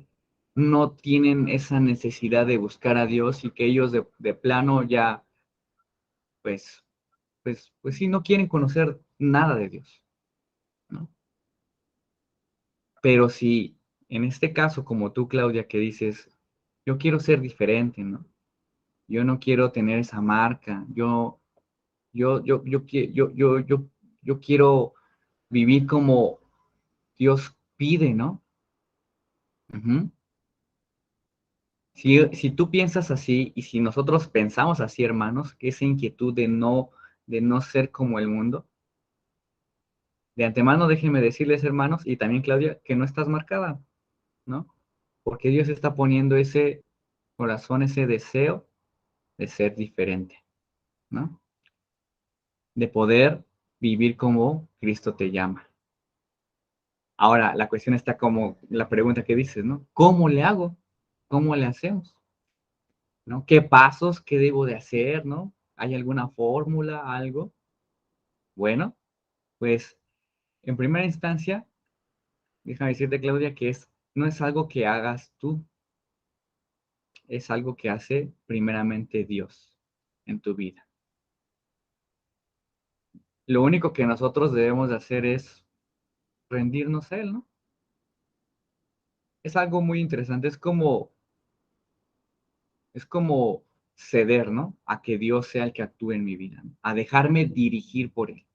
no tienen esa necesidad de buscar a Dios y que ellos de plano ya, pues, pues sí, no quieren conocer nada de Dios, ¿no? Pero si en este caso, como tú, Claudia, que dices, yo quiero ser diferente, ¿no? Yo no quiero tener esa marca. Yo quiero vivir como Dios pide, ¿no? Ujú. Si tú piensas así y si nosotros pensamos así, hermanos, que esa inquietud de no ser como el mundo, de antemano déjenme decirles, hermanos, y también Claudia, que no estás marcada, ¿no? Porque Dios está poniendo ese corazón, ese deseo de ser diferente, ¿no? De poder vivir como Cristo te llama. Ahora, la cuestión está como la pregunta que dices, ¿no? ¿Cómo le hago? ¿Cómo le hacemos? ¿No? ¿Qué pasos? ¿Qué debo de hacer? ¿No? ¿Hay alguna fórmula? ¿Algo? Bueno, pues en primera instancia, déjame decirte, Claudia, que no es algo que hagas tú, es algo que hace primeramente Dios en tu vida. Lo único que nosotros debemos de hacer es rendirnos a Él, ¿no? Es algo muy interesante, es como ceder, ¿no? A que Dios sea el que actúe en mi vida, ¿no? A dejarme dirigir por Él.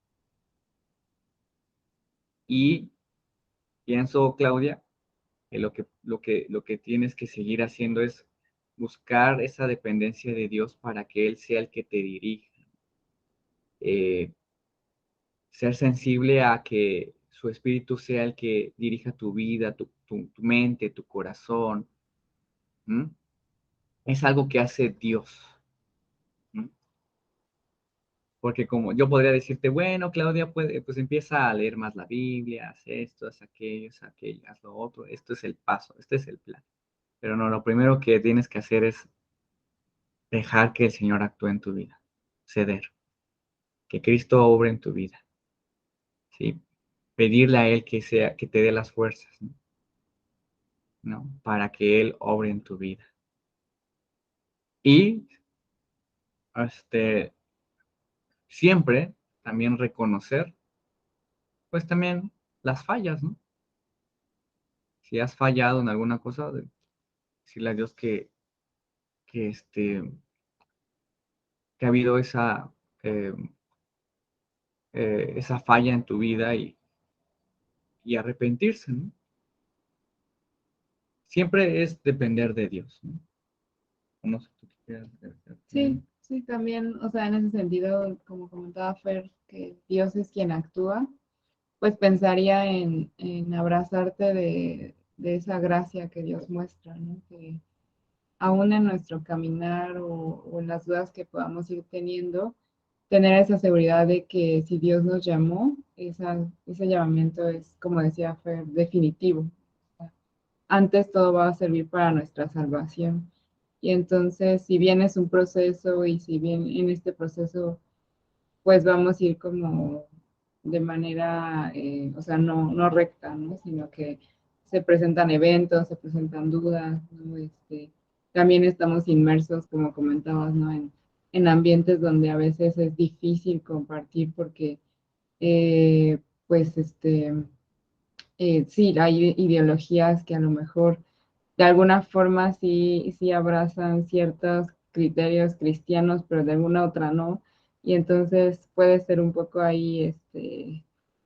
Y pienso, Claudia, que lo que tienes que seguir haciendo es buscar esa dependencia de Dios para que Él sea el que te dirija. Ser sensible a que su espíritu sea el que dirija tu vida, tu mente, tu corazón. ¿Mm? Es algo que hace Dios. ¿Mm? Porque como yo podría decirte, bueno, Claudia, pues empieza a leer más la Biblia, haz esto, haz aquello, haz lo otro. Esto es el paso, este es el plan. Pero no, lo primero que tienes que hacer es dejar que el Señor actúe en tu vida, ceder, que Cristo obre en tu vida, ¿sí? Pedirle a Él que te dé las fuerzas, ¿no? Para que Él obre en tu vida. Y este, siempre también reconocer, pues también las fallas, ¿no? Si has fallado en alguna cosa, decirle a Dios que ha habido eh, esa falla en tu vida y arrepentirse, ¿no? Siempre es depender de Dios, ¿no? No sé, ¿tú qué quieras decir? Sí, también, o sea, en ese sentido, como comentaba Fer, que Dios es quien actúa, pues pensaría en abrazarte de esa gracia que Dios muestra, ¿no? Que aún en nuestro caminar o en las dudas que podamos ir teniendo, tener esa seguridad de que si Dios nos llamó, ese llamamiento es, como decía Fer, definitivo. Antes todo va a servir para nuestra salvación. Y entonces, si bien es un proceso y si bien en este proceso, pues vamos a ir como de manera, o sea, no recta, ¿no? Sino que se presentan eventos, se presentan dudas, ¿no? También estamos inmersos, como comentabas, ¿no? En ambientes donde a veces es difícil compartir porque, eh, pues, sí, hay ideologías que a lo mejor de alguna forma sí abrazan ciertos criterios cristianos, pero de alguna otra no. Y entonces puede ser un poco ahí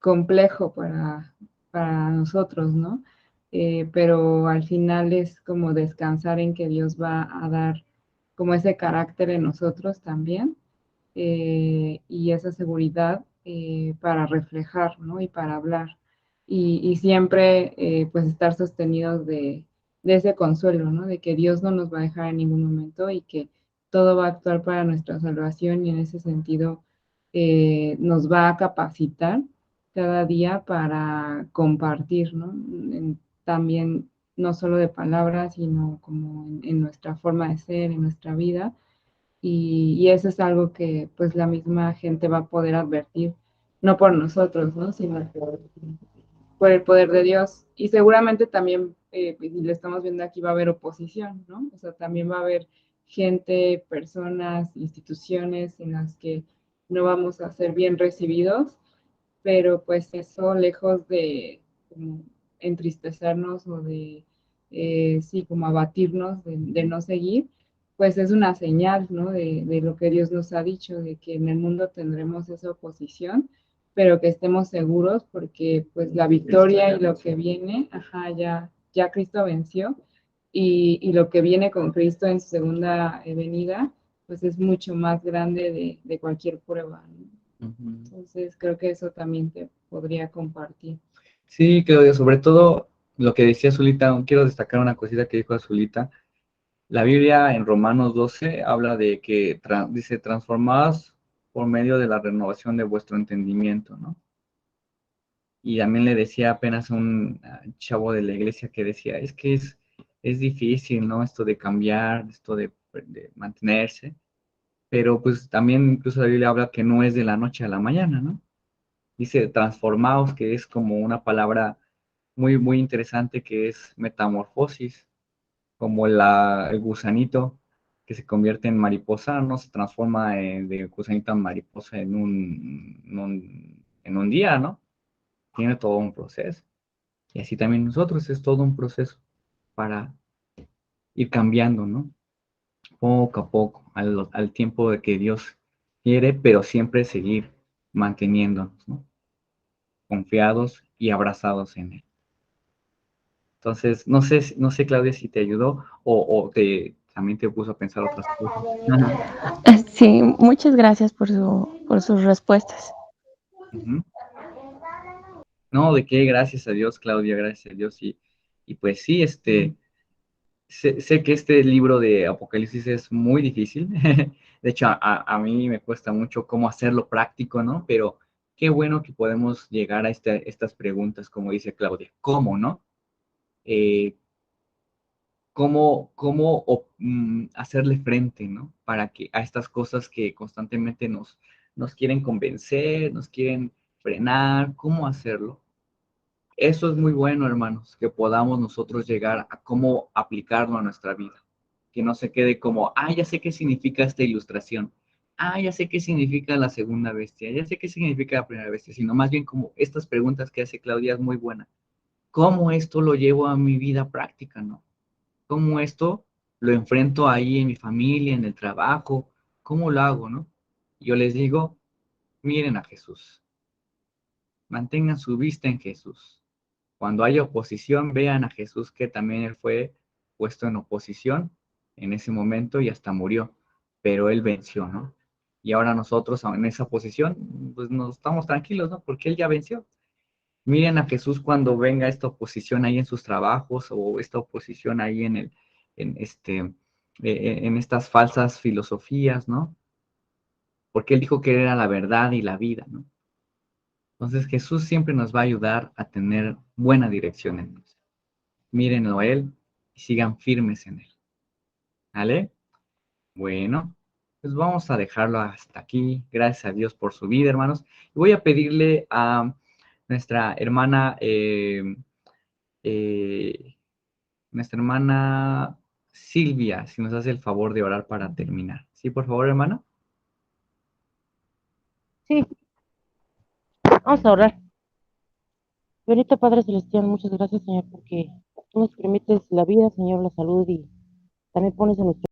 complejo para nosotros, ¿no? Pero al final es como descansar en que Dios va a dar como ese carácter en nosotros también y esa seguridad para reflejar, ¿no? Y para hablar. Y siempre pues estar sostenidos de ese consuelo, ¿no? De que Dios no nos va a dejar en ningún momento y que todo va a actuar para nuestra salvación y en ese sentido nos va a capacitar cada día para compartir, ¿no? También no solo de palabras, sino como en nuestra forma de ser, en nuestra vida y eso es algo que pues la misma gente va a poder advertir, no por nosotros, ¿no? Sino por el poder de Dios. Y seguramente también, y lo estamos viendo aquí, va a haber oposición, ¿no? O sea, también va a haber gente, personas, instituciones en las que no vamos a ser bien recibidos, pero pues eso lejos de como, entristecernos o de, sí, como abatirnos de no seguir, pues es una señal, ¿no? De lo que Dios nos ha dicho, de que en el mundo tendremos esa oposición, pero que estemos seguros porque pues la victoria y lo que viene, ajá, ya Cristo venció y lo que viene con Cristo en su segunda venida, pues es mucho más grande de cualquier prueba, ¿no? Ujú. Entonces creo que eso también te podría compartir. Sí, Claudia, sobre todo lo que decía Zulita, quiero destacar una cosita que dijo Azulita. La Biblia en Romanos 12 habla de que dice, transformados por medio de la renovación de vuestro entendimiento, ¿no? Y también le decía apenas a un chavo de la iglesia que decía, es que es difícil, ¿no? Esto de cambiar, esto de mantenerse, pero pues también incluso la Biblia habla que no es de la noche a la mañana, ¿no? Dice transformaos, que es como una palabra muy, muy interesante que es metamorfosis, como el gusanito que se convierte en mariposa, no se transforma de gusanito a mariposa en un día, ¿no? Tiene todo un proceso. Y así también nosotros, es todo un proceso para ir cambiando, ¿no? Poco a poco, al tiempo de que Dios quiere, pero siempre seguir manteniéndonos, ¿no? Confiados y abrazados en Él. Entonces, no sé, Claudia, si te ayudó o también te puso a pensar otras cosas. Sí, muchas gracias por sus respuestas. Ujú. No, de qué, gracias a Dios, Claudia, gracias a Dios. Y pues sí, sé que este libro de Apocalipsis es muy difícil. De hecho, a mí me cuesta mucho cómo hacerlo práctico, ¿no? Pero qué bueno que podemos llegar a estas preguntas, como dice Claudia. ¿Cómo, no? Eh, cómo hacerle frente, ¿no? Para que a estas cosas que constantemente nos quieren convencer, nos quieren frenar, ¿cómo hacerlo? Eso es muy bueno, hermanos, que podamos nosotros llegar a cómo aplicarlo a nuestra vida. Que no se quede como, ya sé qué significa esta ilustración. Ya sé qué significa la segunda bestia. Ya sé qué significa la primera bestia. Sino más bien como estas preguntas que hace Claudia es muy buena. ¿Cómo esto lo llevo a mi vida práctica, no? ¿Cómo esto lo enfrento ahí en mi familia, en el trabajo? ¿Cómo lo hago, no? Yo les digo, miren a Jesús. Mantengan su vista en Jesús. Cuando haya oposición, vean a Jesús que también él fue puesto en oposición en ese momento y hasta murió, pero él venció, ¿no? Y ahora nosotros en esa posición, pues nos estamos tranquilos, ¿no? Porque él ya venció. Miren a Jesús cuando venga esta oposición ahí en sus trabajos o esta oposición ahí en estas falsas filosofías, ¿no? Porque él dijo que él era la verdad y la vida, ¿no? Entonces Jesús siempre nos va a ayudar a tener buena dirección en Dios. Mírenlo a Él y sigan firmes en Él. ¿Vale? Bueno, pues vamos a dejarlo hasta aquí. Gracias a Dios por su vida, hermanos. Y voy a pedirle a nuestra hermana, eh, Silvia, si nos hace el favor de orar para terminar. ¿Sí, por favor, hermana? Sí, vamos a orar. Ahorita, Padre Celestial, muchas gracias, Señor, porque tú nos permites la vida, Señor, la salud y también pones en nuestro